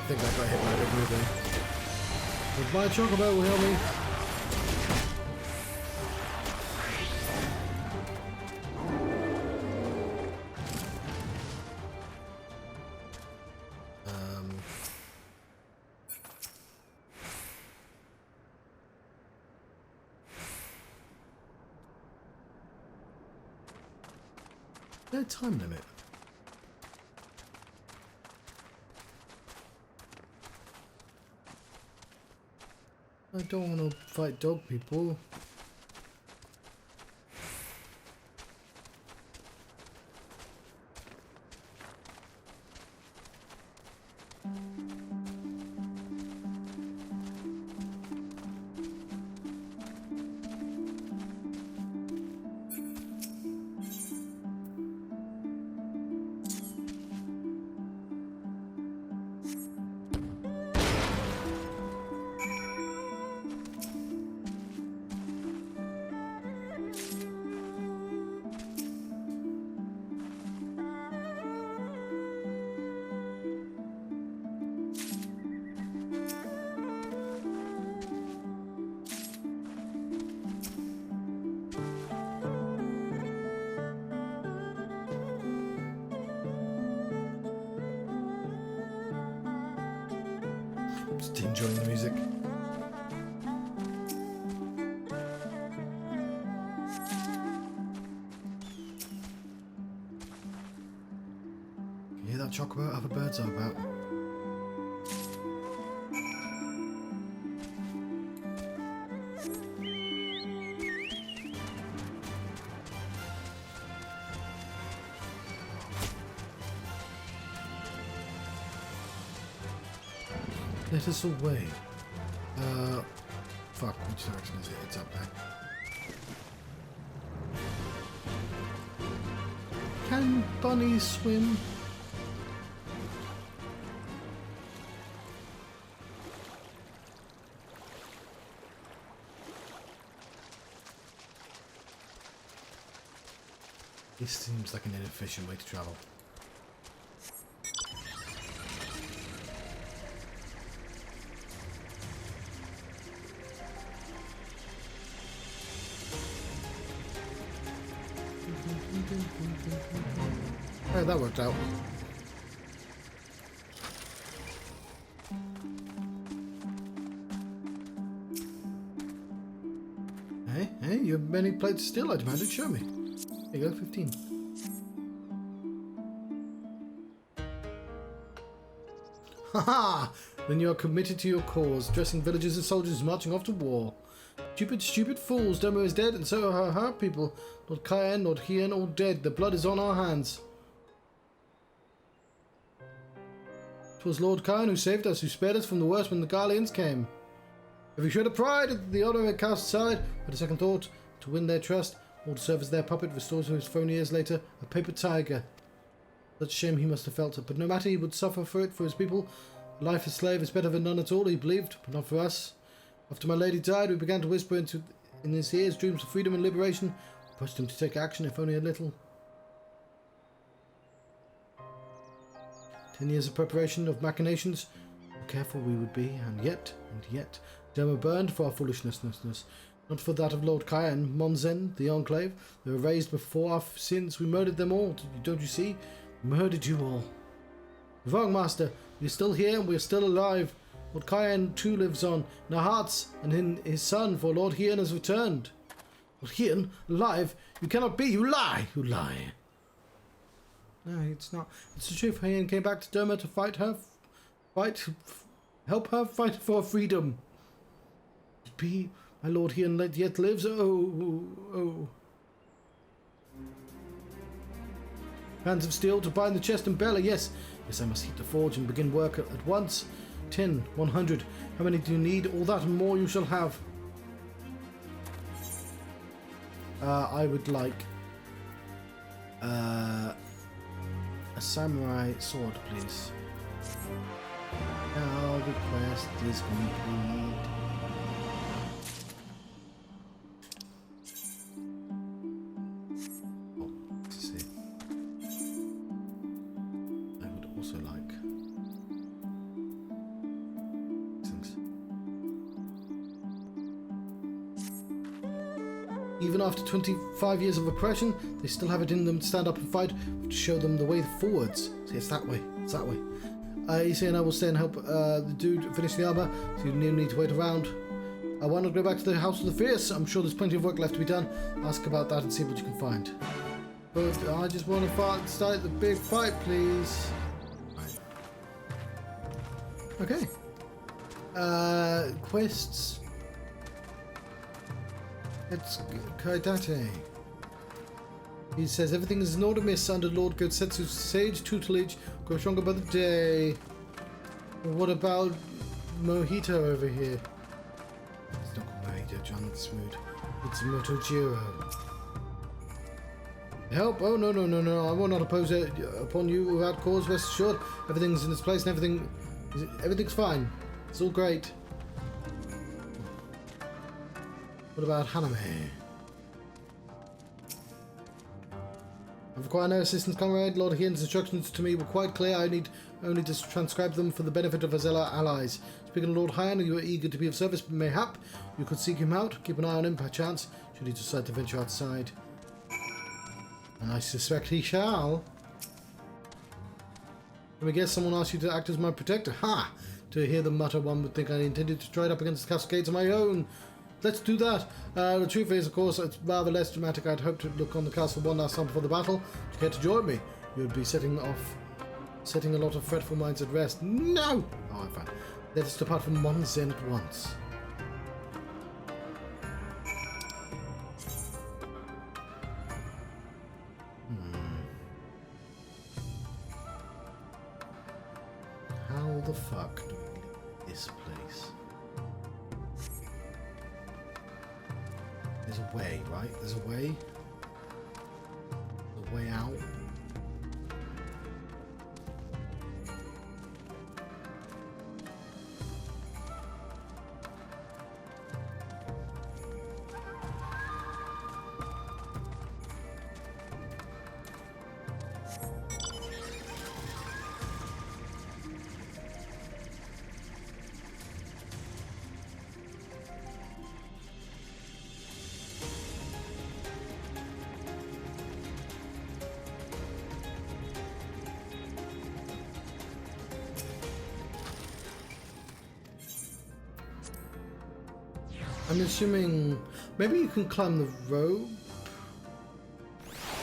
think I got hit by a big movie. But my chocobo will help me. No time limit. I don't want to fight dog people. Just enjoying the music. You hear that chocobo? Other birds are about. Let us away. Fuck, which direction is it? It's up there. Can bunnies swim? This seems like an inefficient way to travel. Oh, that worked out. Hey, you have many plates still, I demanded. Show me. There you go, 15. Haha! Then you are committed to your cause, dressing villagers as soldiers marching off to war. Stupid fools, Doma is dead, and so are her people. Lord Cayenne, Lord Hien, all dead. The blood is on our hands. It was Lord Cayenne who saved us, who spared us from the worst when the Garleans came. If we showed a pride at the honour it cast aside, but a second thought, to win their trust, or to serve as their puppet, restores his throne years later, a paper tiger. Such shame he must have felt, but no matter, he would suffer for it, for his people. A life as slave is better than none at all, he believed, but not for us. After my lady died, we began to whisper in his ears dreams of freedom and liberation. We pushed him to take action, if only a little. 10 years of preparation, of machinations. How careful we would be, and yet, Doma burned for our foolishness. Not for that of Lord Cayenne, Monzen, the Enclave. They were raised before our sins. We murdered them all. Don't you see? We murdered you all. Wrong, Master. We are still here, and we are still alive. Lord Cayenne too lives on, in our hearts, and in his son, for Lord Hien has returned. Lord Hien? Alive? You cannot be! You lie! You lie! No, it's not. It's the truth. Hien came back to Doma to help her fight for freedom. Be my Lord Hien yet lives. Oh. Hands of steel to bind the chest and belly. Yes, I must heat the forge and begin work at once. 10, 100. How many do you need? All that and more you shall have. I would like a samurai sword, please. Now the quest is complete. Oh, let's see. I would also like things. Even after 25 years of oppression, they still have it in them to stand up and fight, to show them the way forwards. See, it's that way. It's that way. Issei and I will stay and help the dude finish the armor, so you need to wait around. Why not go back to the House of the Fierce? I'm sure there's plenty of work left to be done. Ask about that and see what you can find. But I just want to start the big fight, please. Okay. Quests. It's Kaidate. He says everything is in order, miss, under Lord Gotsetsu's sage tutelage. Grow stronger by the day. What about Mojito over here? It's not called Mojito, John. It's smooth. It's Motojiro. Help? Oh, no. I will not oppose it upon you without cause. Rest assured, everything's in its place and everything's fine. It's all great. What about Haname? I require no assistance, comrade. Lord Hien's instructions to me were quite clear. I need only to transcribe them for the benefit of his allies. Speaking of Lord Hien, you are eager to be of service, mayhap you could seek him out. Keep an eye on him, perchance, should he decide to venture outside. And I suspect he shall. Let me guess, someone asked you to act as my protector. Ha! To hear the mutter, one would think I intended to try it up against the cascades of my own. Let's do that. The truth is, of course, it's rather less dramatic. I'd hoped to look on the castle one last time before the battle. Would you care to join me? You would be setting a lot of fretful minds at rest. No! Oh, I'm fine. Let us depart from one zen at once. How the fuck do we leave this place? There's a way, right? There's a way. There's a way out. I'm assuming maybe you can climb the rope.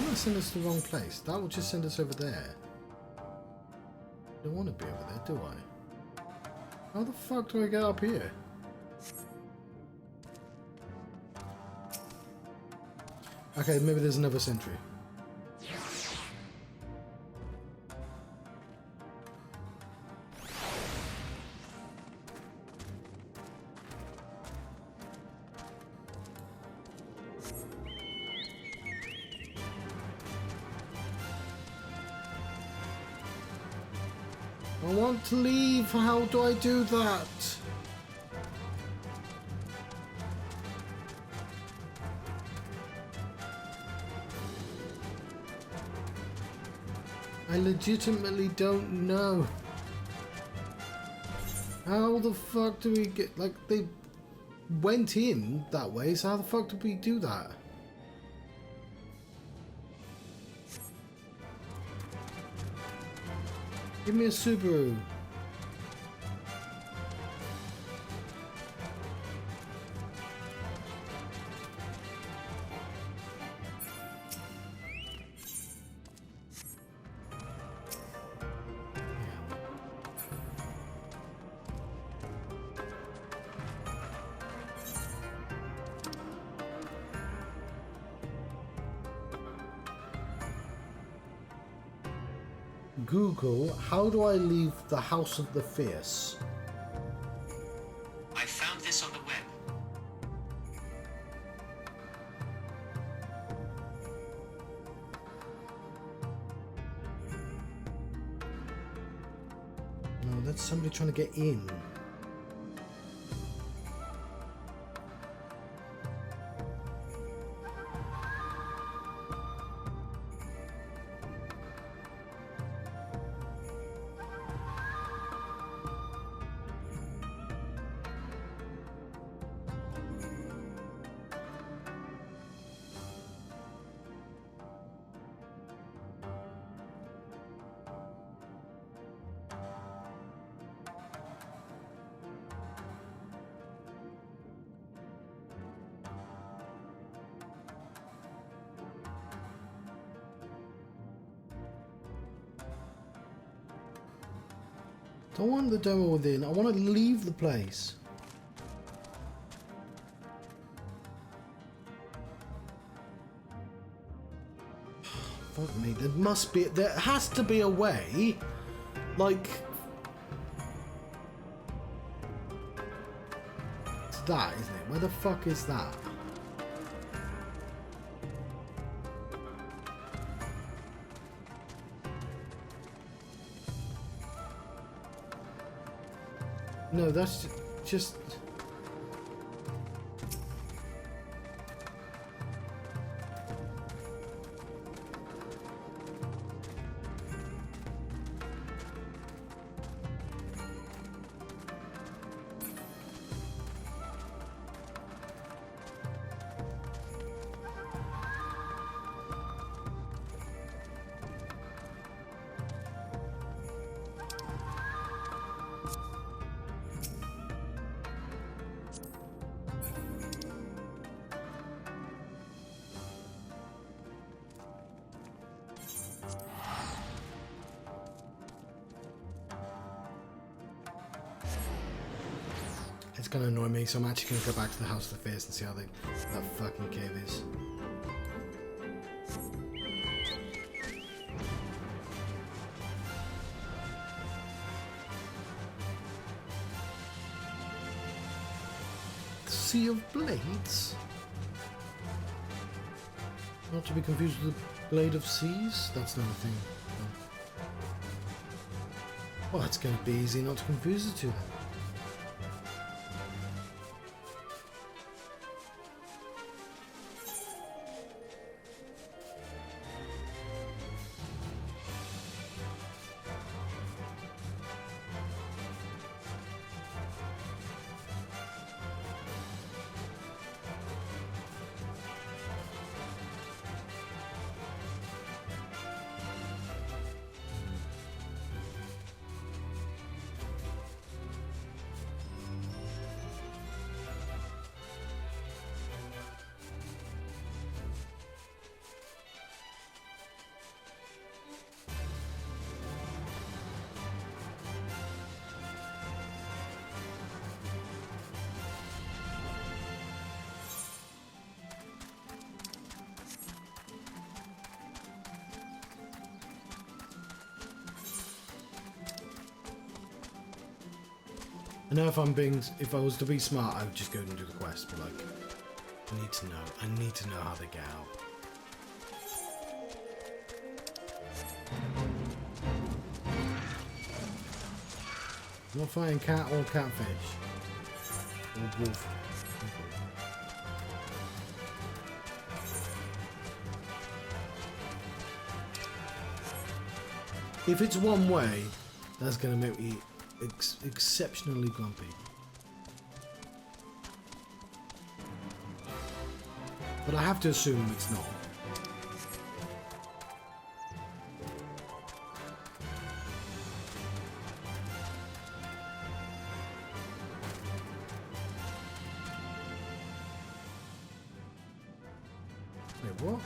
That send us to the wrong place. That will just send us over there. I don't want to be over there, do I? How the fuck do I get up here? Okay, maybe there's another sentry. I want to leave. How do I do that? I legitimately don't know. How the fuck do we get... Like, they went in that way, so how the fuck did we do that? Give me a Subaru. Google, how do I leave the House of the Fierce? I found this on the web. No, that's somebody trying to get in. I don't want the demo within. I want to leave the place. Fuck me. There must be. There has to be a way. Like. It's that, isn't it? Where the fuck is that? No, that's just... It's gonna annoy me, so I'm actually gonna go back to the House of the Fierce and see how that fucking cave is. Sea of Blades? Not to be confused with the Blade of Seas? That's not a thing. Well, it's going to be easy not to confuse the two then. I know if I was to be smart, I would just go and do the quest, but like, I need to know how they get out. I'm not fighting cat or catfish. Or wolf. If it's one way, that's gonna make me exceptionally grumpy. But I have to assume it's not. Wait, what?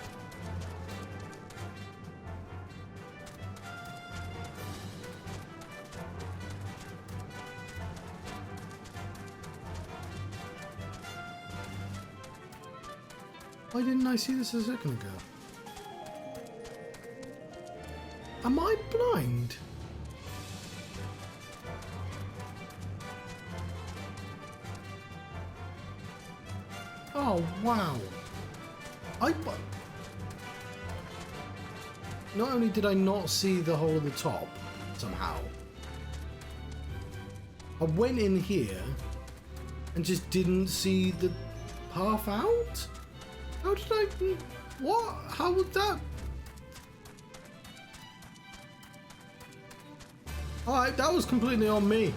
Why didn't I see this a second ago? Am I blind? Oh, wow. Not only did I not see the whole of the top, somehow, I went in here and just didn't see the path out? How did I... What? How was that? Alright, that was completely on me.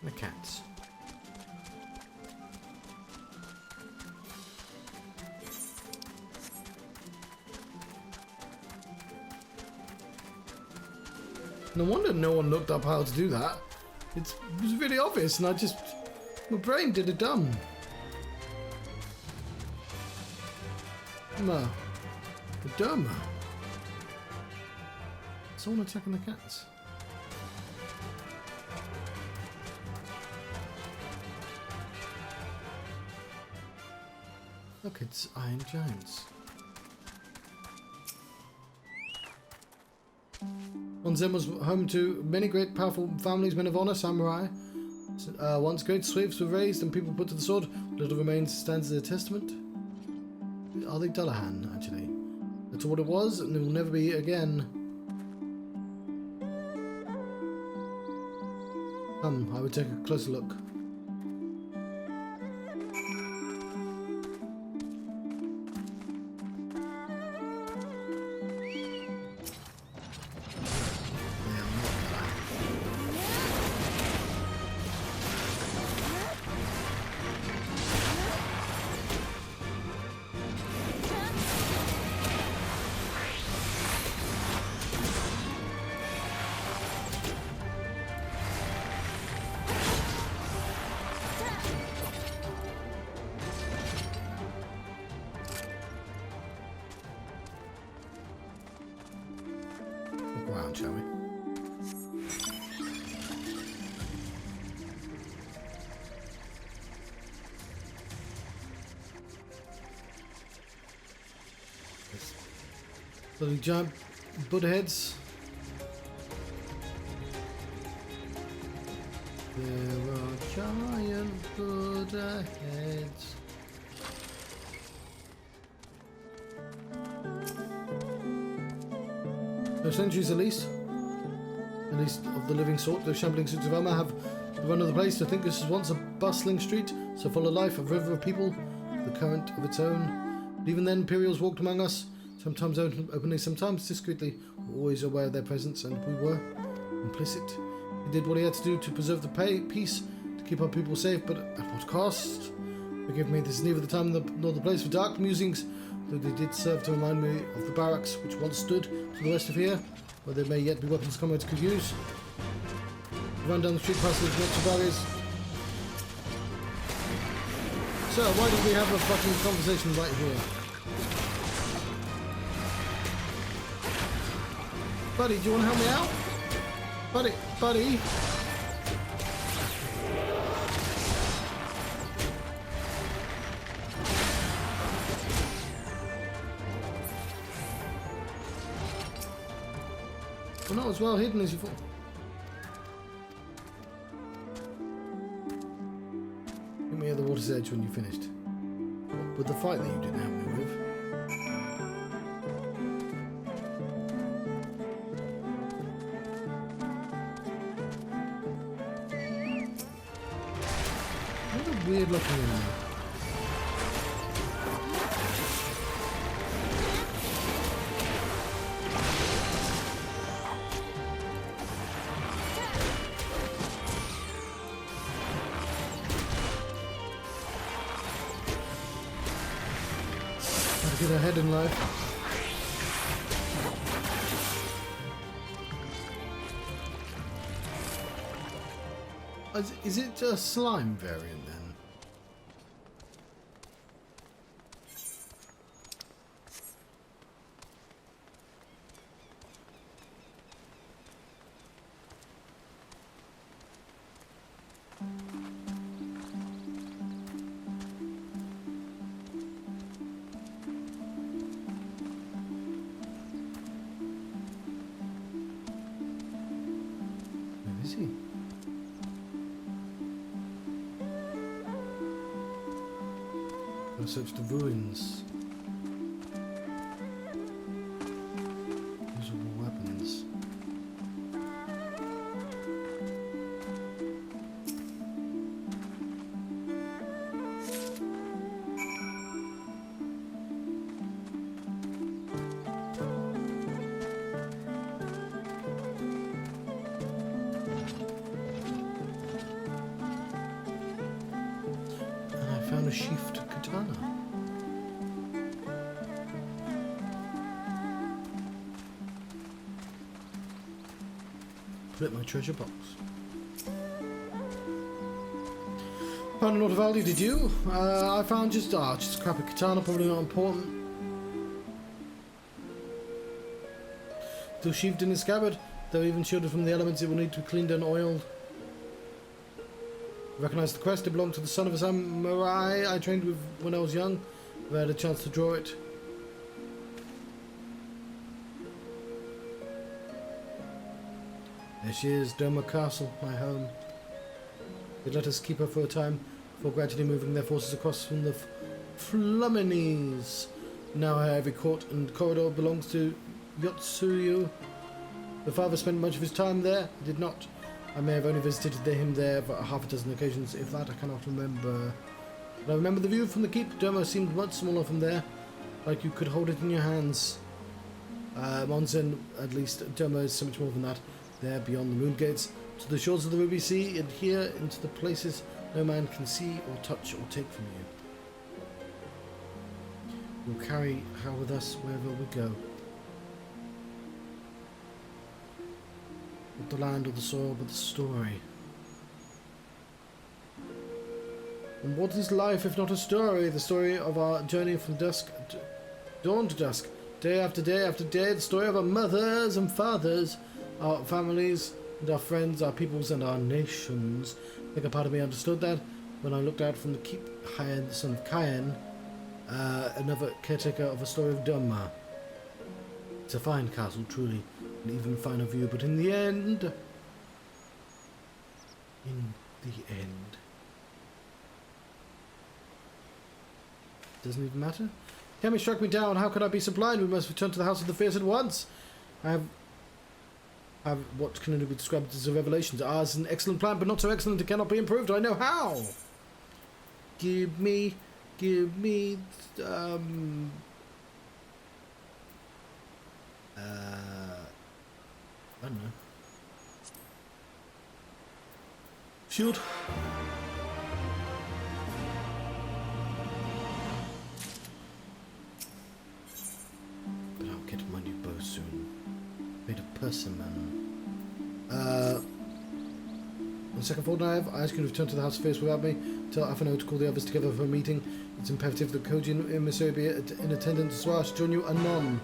The cats. No wonder no one looked up how to do that. It was really obvious, and my brain did it dumb. The Doma. Someone attacking the cats. Look, it's Iron Giants. Onzen was home to many great powerful families, men of honor, samurai. Once great slaves were raised and people put to the sword. What little remains stands as a testament. Are they Dullahan, actually? That's what it was, and it will never be again. I would take a closer look. forward, shall we? Bloody giant Buddha heads. There are giant Buddha heads. No centuries at least of the living sort. Those shambling suits of armor have the run of the place. To think this was once a bustling street, so full of life, a river of people, the current of its own. But even then, Imperials walked among us, sometimes openly, sometimes discreetly, always aware of their presence, and we were implicit. He did what he had to do to preserve the peace, to keep our people safe, but at what cost? Forgive me, this is neither the time nor the place for dark musings, though they did serve to remind me of the barracks which once stood to the west of here, where there may yet be weapons comrades could use. We run down the street past those metro barriers. So, why did we have a fucking conversation right here? Buddy, do you want to help me out? Buddy. Well, not as well hidden as you thought. Meet me at the water's edge when you finished. With the fight that you didn't help me with. What a weird looking enemy. Get ahead in life. Is it a slime variant then? Search the ruins. Usable weapons. And I found a sheathed katana. Put it in my treasure box. Found a lot of value, did you? I found just a crappy katana, probably not important. Still sheathed in his scabbard, though even shielded from the elements, it will need to be cleaned and oiled. Recognize the crest, it belonged to the son of a samurai I trained with when I was young. If I had a chance to draw it. There she is, Doma Castle, my home. They'd let us keep her for a time, before gradually moving their forces across from the Fluminese. Now every court and corridor belongs to Yotsuyu. The father spent much of his time there, I did not. I may have only visited him there for half a dozen occasions, if that I cannot remember. But I remember the view from the keep. Doma seemed much smaller from there, like you could hold it in your hands. Monzen, at least, Doma is so much more than that. There, beyond the moon gates, to the shores of the Ruby Sea, and here into the places no man can see or touch or take from you. We'll carry her with us wherever we go. Not the land or the soil, but the story. And what is life if not a story? The story of our journey from dawn to dusk, day after day after day, the story of our mothers and fathers, our families and our friends, our peoples and our nations. I think a part of me understood that when I looked out from the keep, Hyan, the son of Kyan, another caretaker of a story of Doma. It's a fine castle, truly, an even finer view, but in the end... Doesn't even matter. Kami struck me down. How could I be so blind? We must return to the House of the Fierce at once. I have what can only be described as a revelation. Ours is an excellent plan, but not so excellent it cannot be improved. I know how. Give me, I don't know. Shield. But I'll get my new bow soon. Made of persimmon. On second thought, I ask you to return to the House of Fierce without me. Tell Afano to call the others together for a meeting. It's imperative that Kojin emissary be in attendance as well. I should join you anon.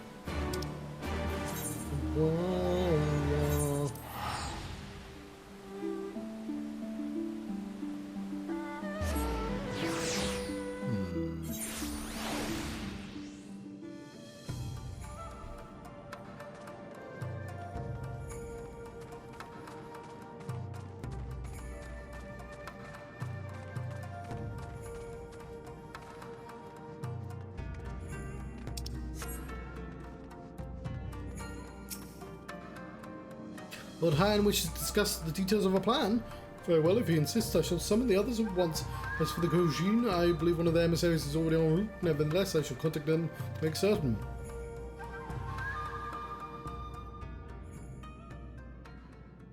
Lord Hyan wishes to discuss the details of a plan. Very well, if he insists, I shall summon the others at once. As for the Kojin, I believe one of their emissaries is already en route. Nevertheless, I shall contact them to make certain.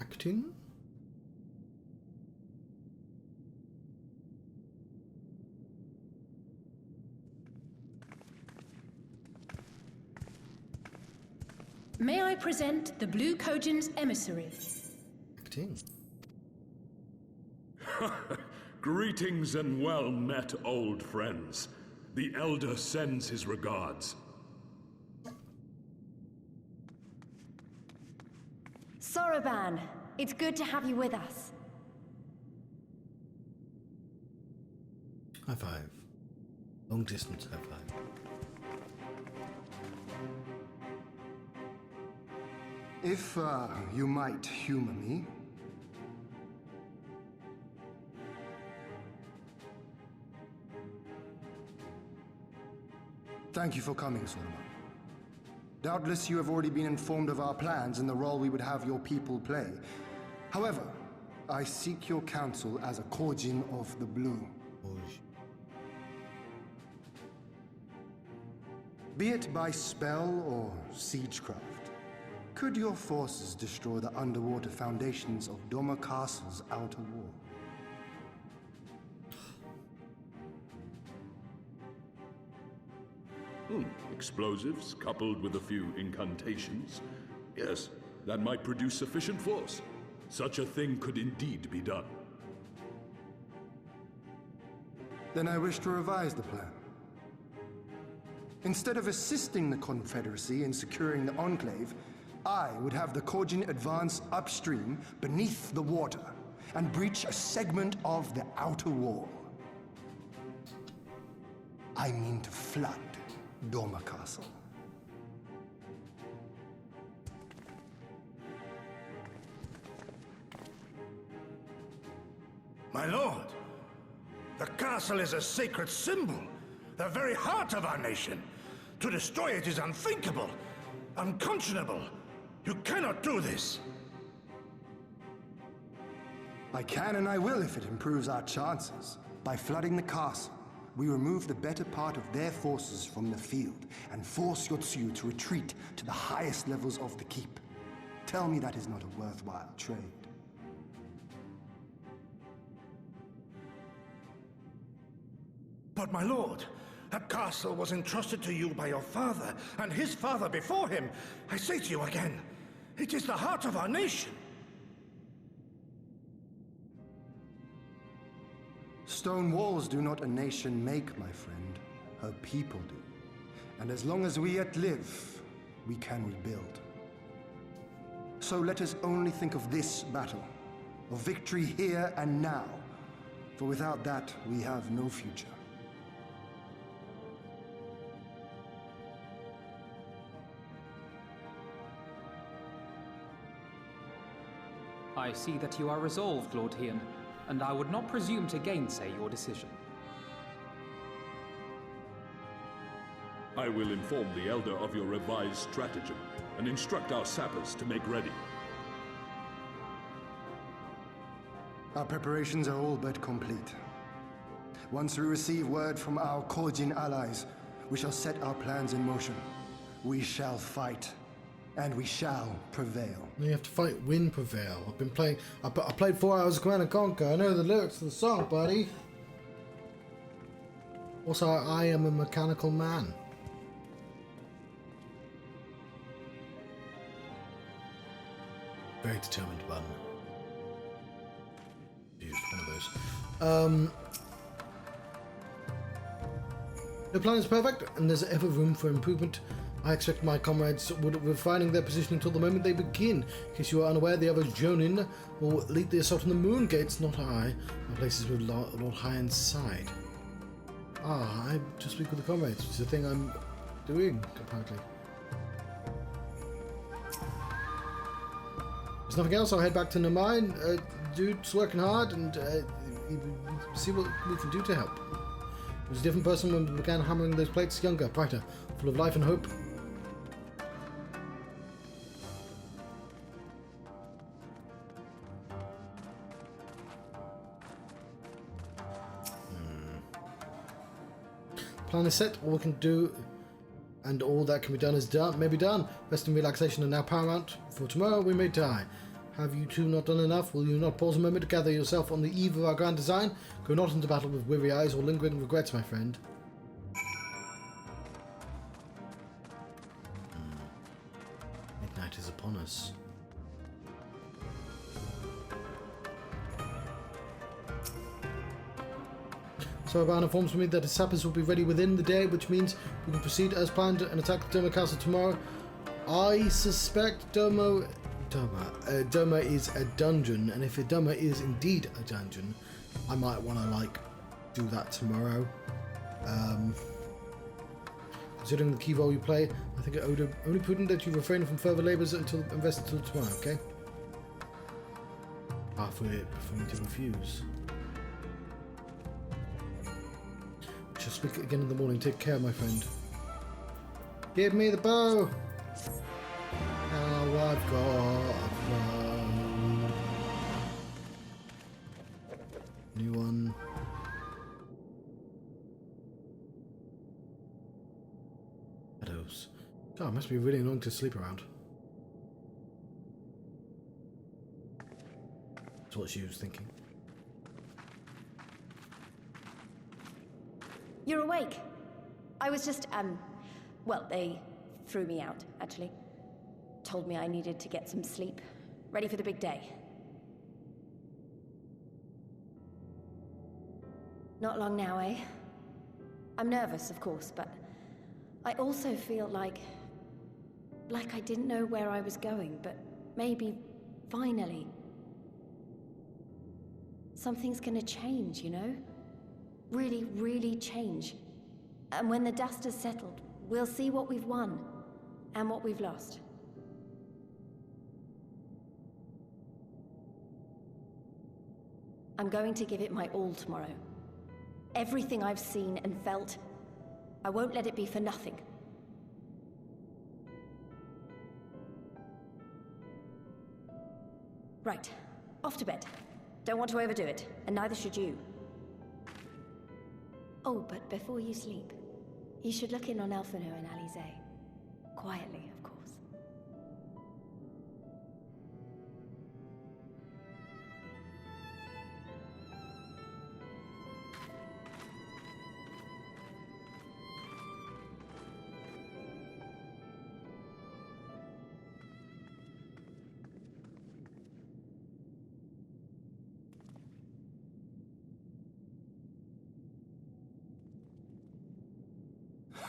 Acting? May I present the Blue Kojin's emissary? Acting. Greetings and well met, old friends. The Elder sends his regards. Soroban, it's good to have you with us. High five. Long distance high five. If you might humor me. Thank you for coming, Solomon. Doubtless you have already been informed of our plans and the role we would have your people play. However, I seek your counsel as a Kojin of the Blue. Be it by spell or siegecraft, could your forces destroy the underwater foundations of Doma Castle's outer wall? Explosives coupled with a few incantations. Yes, that might produce sufficient force. Such a thing could indeed be done. Then I wish to revise the plan. Instead of assisting the Confederacy in securing the Enclave, I would have the Kojin advance upstream beneath the water and breach a segment of the outer wall. I mean to flood Doma Castle. My lord, the castle is a sacred symbol, the very heart of our nation. To destroy it is unthinkable, unconscionable. You cannot do this. I can and I will if it improves our chances. By flooding the castle, we remove the better part of their forces from the field and force Yotsuyu to retreat to the highest levels of the keep. Tell me that is not a worthwhile trade. But my lord, that castle was entrusted to you by your father and his father before him. I say to you again, it is the heart of our nation. Stone walls do not a nation make, my friend. Her people do. And as long as we yet live, we can rebuild. So let us only think of this battle, of victory here and now, for without that we have no future. I see that you are resolved, Lord Hian, and I would not presume to gainsay your decision. I will inform the Elder of your revised stratagem and instruct our sappers to make ready. Our preparations are all but complete. Once we receive word from our Korjin allies, we shall set our plans in motion. We shall fight, and we shall prevail. You have to fight, win, prevail. I've been playing. I played 4 hours of Command & Conquer. I know the lyrics to the song, buddy. Also, I am a mechanical man. Very determined button. Used one of those. The plan is perfect, and there's ever room for improvement. I expect my comrades would be refining their position until the moment they begin. In case you are unaware, the other Jonin will lead the assault on the Moon Gates, not I. My place is with Lord Hyan's side. Ah, I just speak with the comrades, which is the thing I'm doing, apparently. There's nothing else, I'll head back to Namine. Dude's working hard, and see what we can do to help. He was a different person when we began hammering those plates, younger, brighter, full of life and hope. Plan is set, all we can do and all that can be done is done, may be done. Rest and relaxation are now paramount. For tomorrow we may die. Have you two not done enough? Will you not pause a moment to gather yourself on the eve of our grand design? Go not into battle with weary eyes or lingering regrets, my friend. Midnight is upon us. So Aban informs me that his sappers will be ready within the day, which means we can proceed as planned and attack the Doma Castle tomorrow. I suspect Doma is a dungeon, and if a Doma is indeed a dungeon, I might want to do that tomorrow. Considering the key role you play, I think it only prudent that you refrain from further labours until tomorrow. Okay. Halfway for me to refuse. Shall speak again in the morning. Take care, my friend. Give me the bow. Now I've got a bow. New one. Shadows. God, it must be really annoying to sleep around. That's what she was thinking. You're awake. I was just, well, they threw me out, actually. Told me I needed to get some sleep. Ready for the big day. Not long now, eh? I'm nervous, of course, but I also feel like I didn't know where I was going, but maybe, finally, something's gonna change, you know? Really, really change. And when the dust has settled, we'll see what we've won and what we've lost. I'm going to give it my all tomorrow. Everything I've seen and felt, I won't let it be for nothing. Right, off to bed. Don't want to overdo it, and neither should you. Oh, but before you sleep, you should look in on Elfino and Alize. Quietly, of course.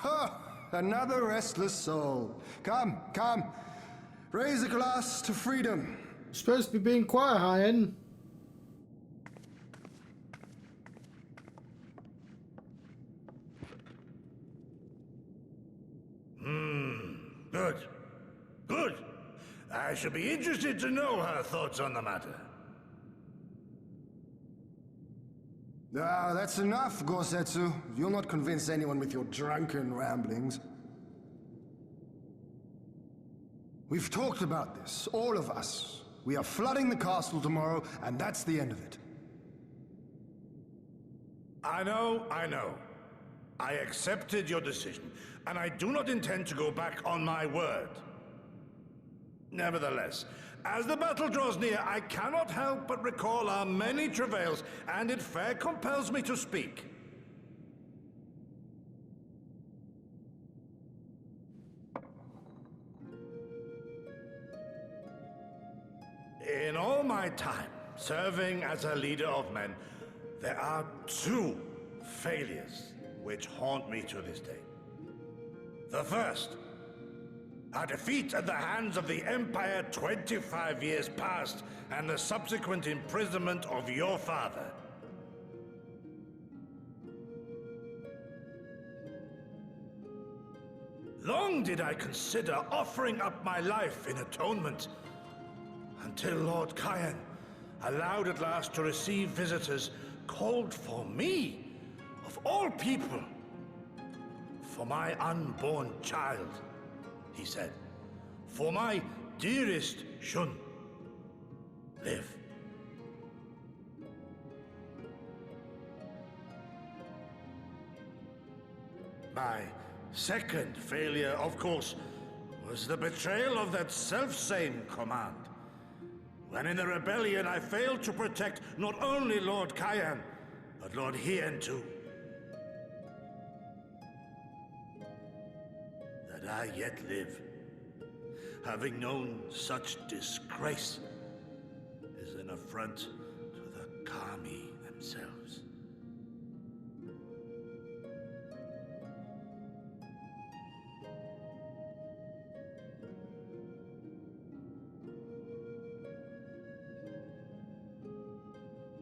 Ha! Another restless soul. Come, come. Raise a glass to freedom. Supposed to be being quiet, High-End. Good. Good. I should be interested to know her thoughts on the matter. Ah, that's enough, Gosetsu. You'll not convince anyone with your drunken ramblings. We've talked about this, all of us. We are flooding the castle tomorrow, and that's the end of it. I know. I accepted your decision, and I do not intend to go back on my word. Nevertheless, as the battle draws near, I cannot help but recall our many travails, and it fair compels me to speak. In all my time serving as a leader of men, there are two failures which haunt me to this day. The first, a defeat at the hands of the Empire 25 years past, and the subsequent imprisonment of your father. Long did I consider offering up my life in atonement, until Lord Kyan, allowed at last to receive visitors, called for me, of all people, for my unborn child, he said, for my dearest Shun, live. My second failure, of course, was the betrayal of that self-same command. When in the rebellion I failed to protect not only Lord Kyan, but Lord Hien too. That I yet live, having known such disgrace, is an affront to the Kami themselves.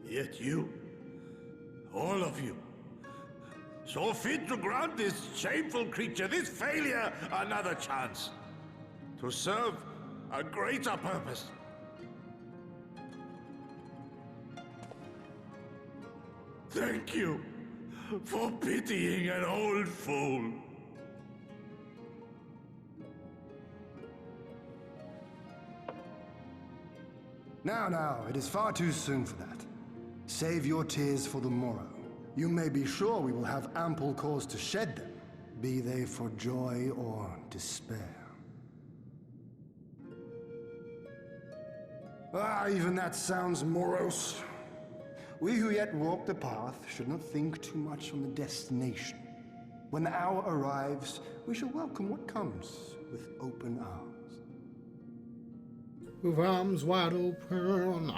Yet you, all of you, saw fit to grant this shameful creature, this failure, another chance to serve a greater purpose. Thank you for pitying an old fool. Now, it is far too soon for that. Save your tears for the morrow. You may be sure we will have ample cause to shed them, be they for joy or despair. Even that sounds morose. We who yet walk the path should not think too much on the destination. When the hour arrives, we shall welcome what comes with open arms. With arms wide open.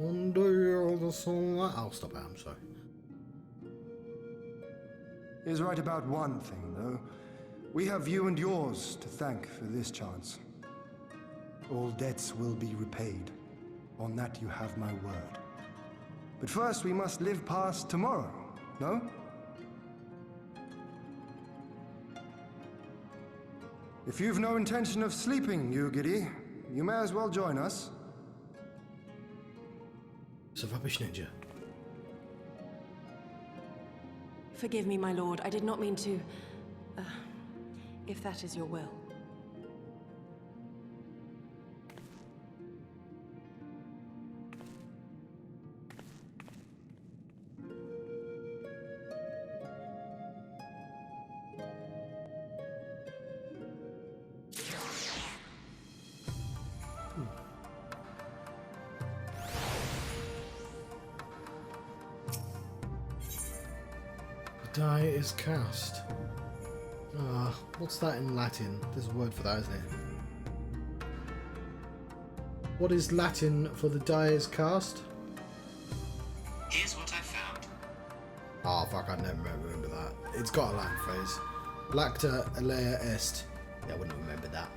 Under the sunlight. I'll stop it, I'm sorry. He is right about one thing, though. We have you and yours to thank for this chance. All debts will be repaid. On that you have my word. But first we must live past tomorrow, no? If you've no intention of sleeping, Yugiri, you may as well join us. It's a rubbish ninja. Forgive me, my lord. I did not mean to... if that is your will. Die is cast. What's that in Latin? There's a word for that, isn't it? What is Latin for the die is cast? Here's what I found. Oh fuck, I never remember that. It's got a Latin phrase. Lacta alea est. Yeah, I wouldn't remember that.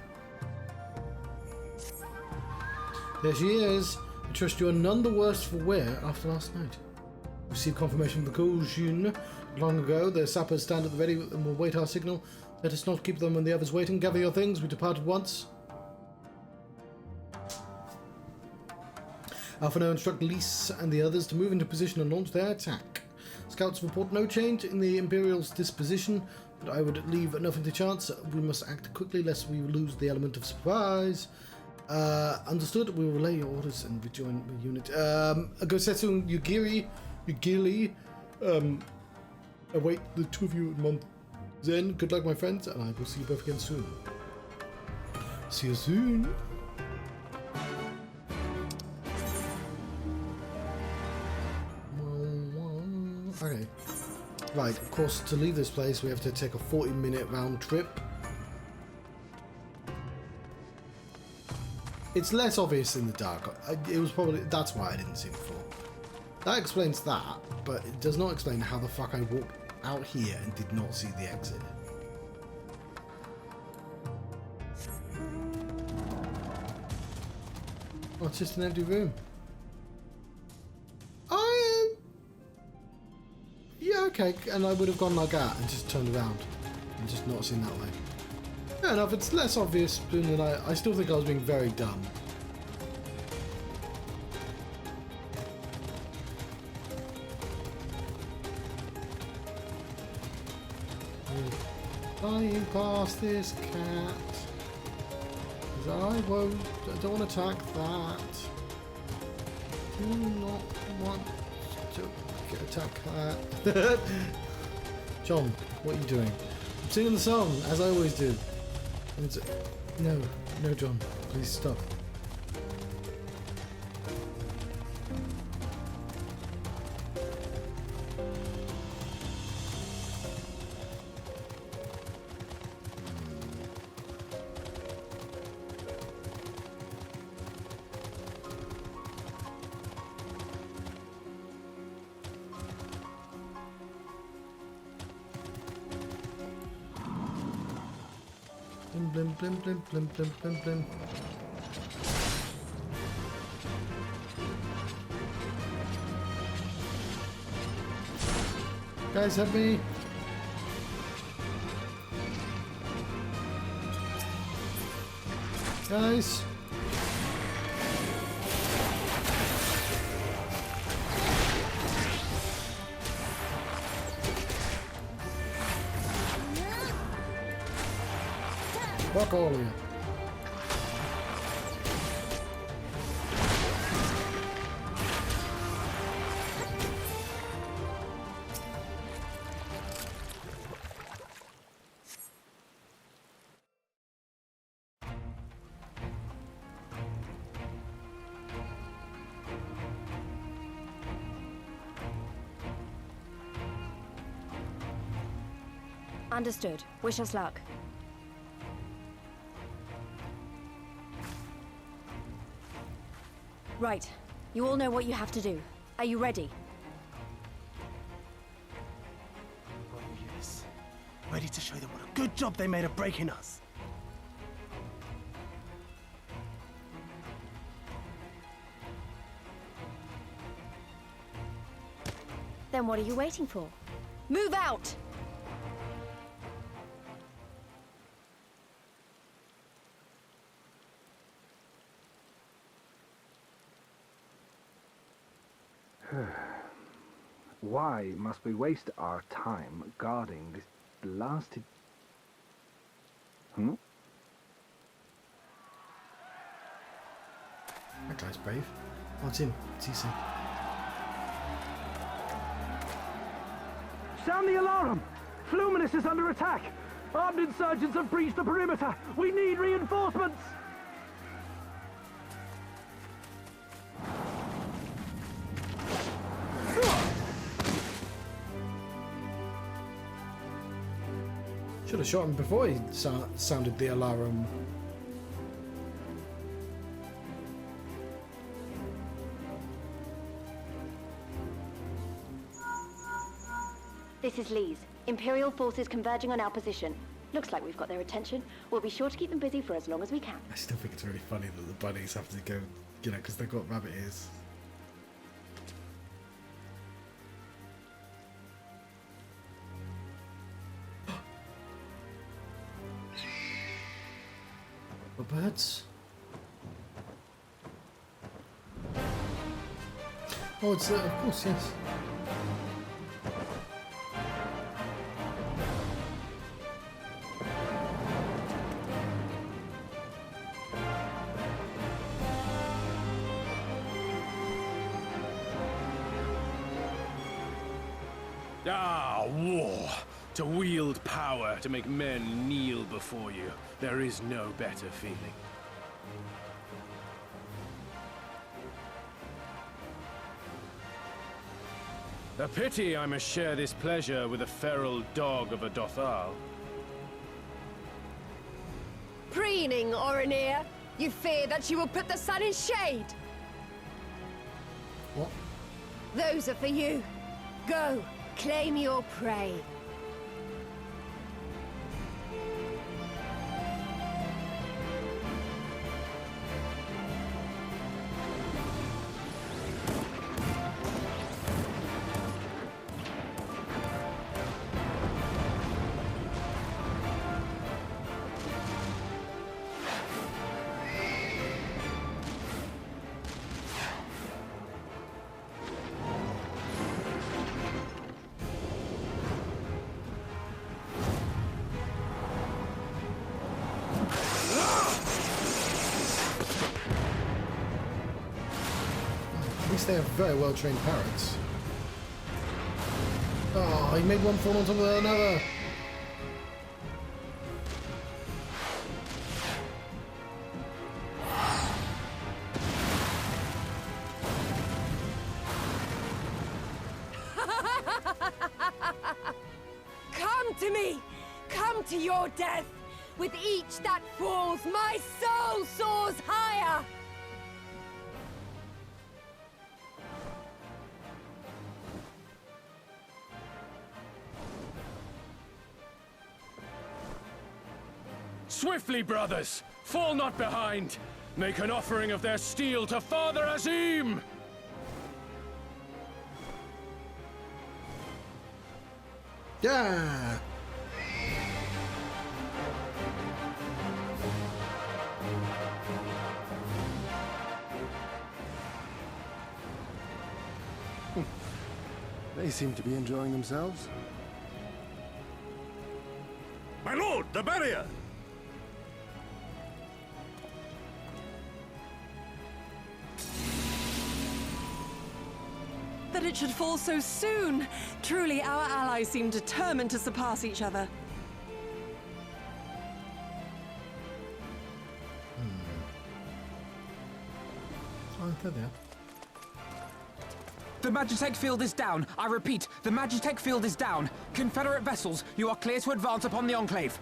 There she is. I trust you are none the worse for wear after last night. Received confirmation of the collusion long ago. The sappers stand at the ready and will wait our signal. Let us not keep them and the others waiting. Gather your things. We depart at once. Alpha now instruct Lise and the others to move into position and launch their attack. Scouts report no change in the Imperial's disposition, but I would leave nothing to chance. We must act quickly lest we lose the element of surprise. Understood. We will relay your orders and rejoin the unit. Gosetsu Yugiri, await the two of you at Mount Zen. Good luck, my friends, and I will see you both again soon. See you soon. Okay. Right, of course, to leave this place, we have to take a 40-minute round trip. It's less obvious in the dark. It was probably... That's why I didn't see it before. That explains that, but it does not explain how the fuck I walked out here and did not see the exit. Oh, it's just an empty room. Yeah, okay, and I would have gone like that and just turned around and just not seen that way. Fair enough, it's less obvious than I still think I was being very dumb. Flying past this cat. I don't want to attack that. Do not want to attack that. John, what are you doing? I'm singing the song, as I always do. And it's, no, John, please stop. Blim, blim, blim, blim, blim, blim, blim. Guys, help me. Guys. Fuck all of you. Understood. Wish us luck. Right. You all know what you have to do. Are you ready? Oh, yes. Ready to show them what a good job they made of breaking us. Then what are you waiting for? Move out! Why must we waste our time guarding this blasted... That guy's brave. What's him? What's he say? Sound the alarm! Fluminous is under attack! Armed insurgents have breached the perimeter! We need reinforcements! Should have shot him before he sounded the alarm. This is Lise. Imperial forces converging on our position. Looks like we've got their attention. We'll be sure to keep them busy for as long as we can. I still think it's really funny that the bunnies have to go, you know, because they've got rabbit ears. The birds? Oh, it's of course, yes. Ah, war! To wield power to make men kneel before you. There is no better feeling. A pity I must share this pleasure with a feral dog of a Dothal. Preening, Oronir! You fear that you will put the sun in shade? What? Those are for you. Go, claim your prey. At least they have very well trained parrots. Oh, he made one fall on top of another. Come to me! Come to your death! With each that falls, my soul soars higher! Swiftly, brothers! Fall not behind! Make an offering of their steel to Father Azim! Yeah! They seem to be enjoying themselves. My lord, the barrier! That it should fall so soon! Truly, our allies seem determined to surpass each other. Oh, there they are. The Magitech field is down. I repeat, the Magitech field is down. Confederate vessels, you are clear to advance upon the Enclave.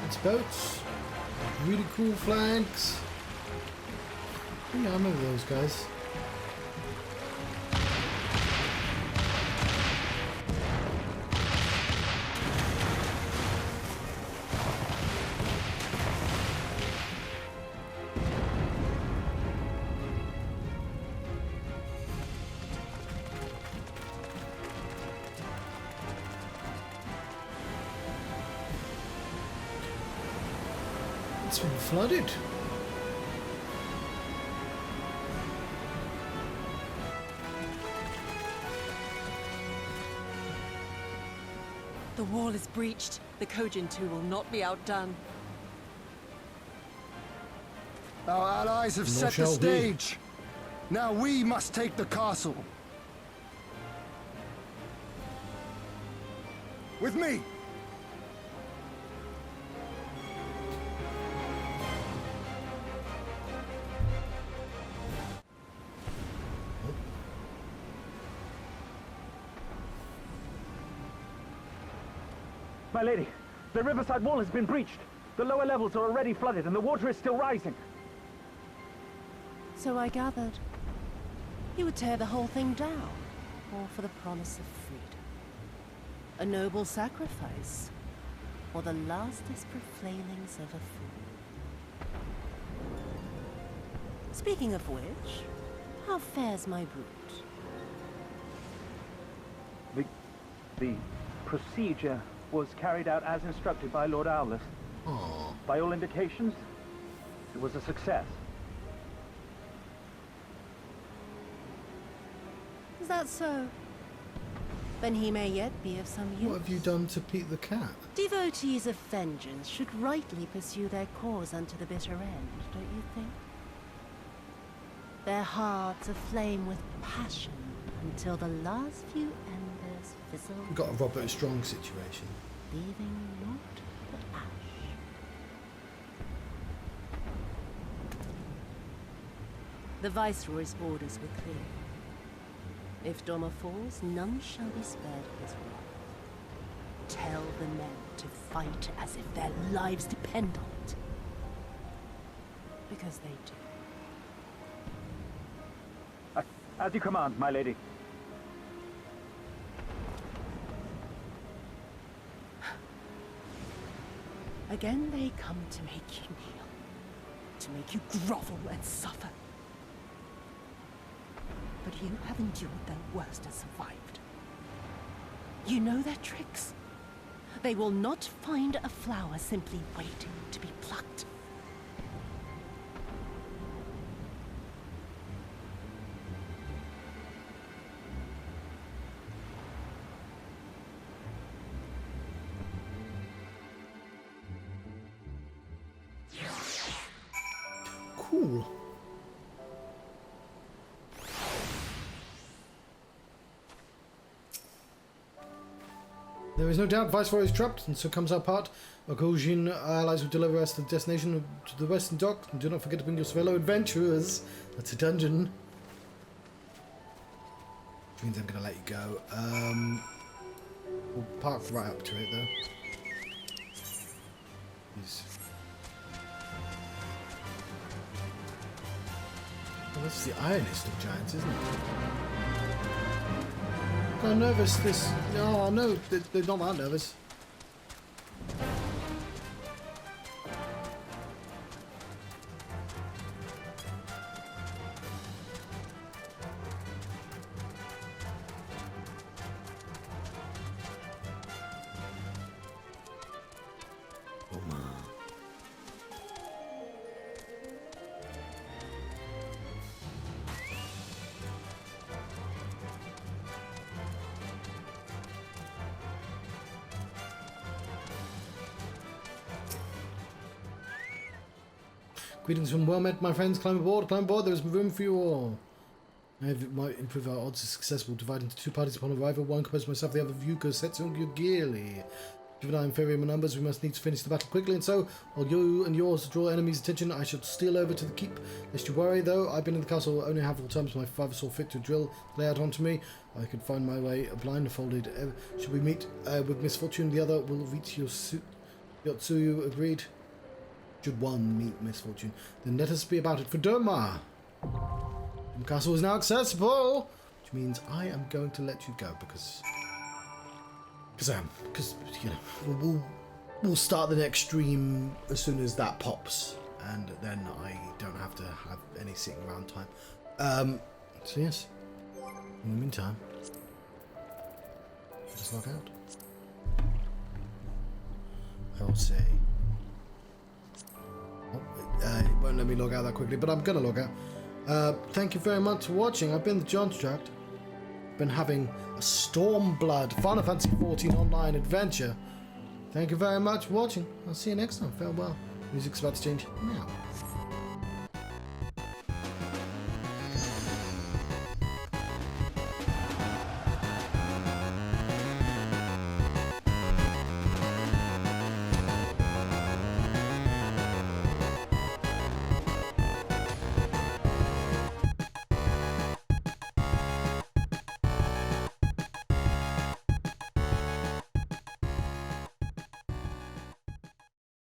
It's boats. Really cool flags. Yeah, I remember those guys. It's been flooded. The wall is breached. The Kojin too will not be outdone. Our allies have set the stage. Now we must take the castle. With me. My lady, the riverside wall has been breached. The lower levels are already flooded and the water is still rising. So I gathered. He would tear the whole thing down, all for the promise of freedom. A noble sacrifice, or the last desperate flailings of a fool. Speaking of which, how fares my brute? The procedure was carried out as instructed by Lord Owleth. By all indications, it was a success. Is that so? Then he may yet be of some use. What have you done to Pete the cat? Devotees of vengeance should rightly pursue their cause unto the bitter end, don't you think? Their hearts aflame with passion until the last few embers fizzle. We've got a Robert Strong situation. Leaving naught but ash. The Viceroy's orders were clear. If Doma falls, none shall be spared his wrath. Tell the men to fight as if their lives depend on it. Because they do. As you command, my lady. Again they come to make you kneel. To make you grovel and suffer. But you have endured their worst and survived. You know their tricks. They will not find a flower simply waiting to be plucked. Cool. There is no doubt Viceroy is trapped, and so comes our part. Our Gojin allies will deliver us to the destination to the western dock. And do not forget to bring your fellow adventurers. That's a dungeon. Which means I'm going to let you go. We'll park right up to it, though. Well, that's the ironest of giants, isn't it? How nervous this... Oh, no, they're not that nervous. Greetings from well met, my friends. Climb aboard, there is room for you all. I might improve our odds of success. We'll divide into two parties upon arrival. One composed myself, the other of Yuko Setsung Yugili. Given our inferior numbers, we must need to finish the battle quickly, and so, while you and yours draw enemies' attention, I shall steal over to the keep. Lest you worry, though, I've been in the castle only a handful of times. My father saw fit to drill the layout onto me. I could find my way blindfolded. Should we meet with misfortune, the other will reach your Yotsuyu agreed. Should one meet misfortune, then let us be about it for Doma. The castle is now accessible, which means I am going to let you go because you know we'll start the next stream as soon as that pops, and then I don't have to have any sitting around time. So yes, in the meantime, just log out. I will say. It won't let me log out that quickly, but I'm gonna log out. Thank you very much for watching. I've been the Johnstract. Been having a Stormblood Final Fantasy XIV online adventure. Thank you very much for watching. I'll see you next time. Farewell. Music's about to change now.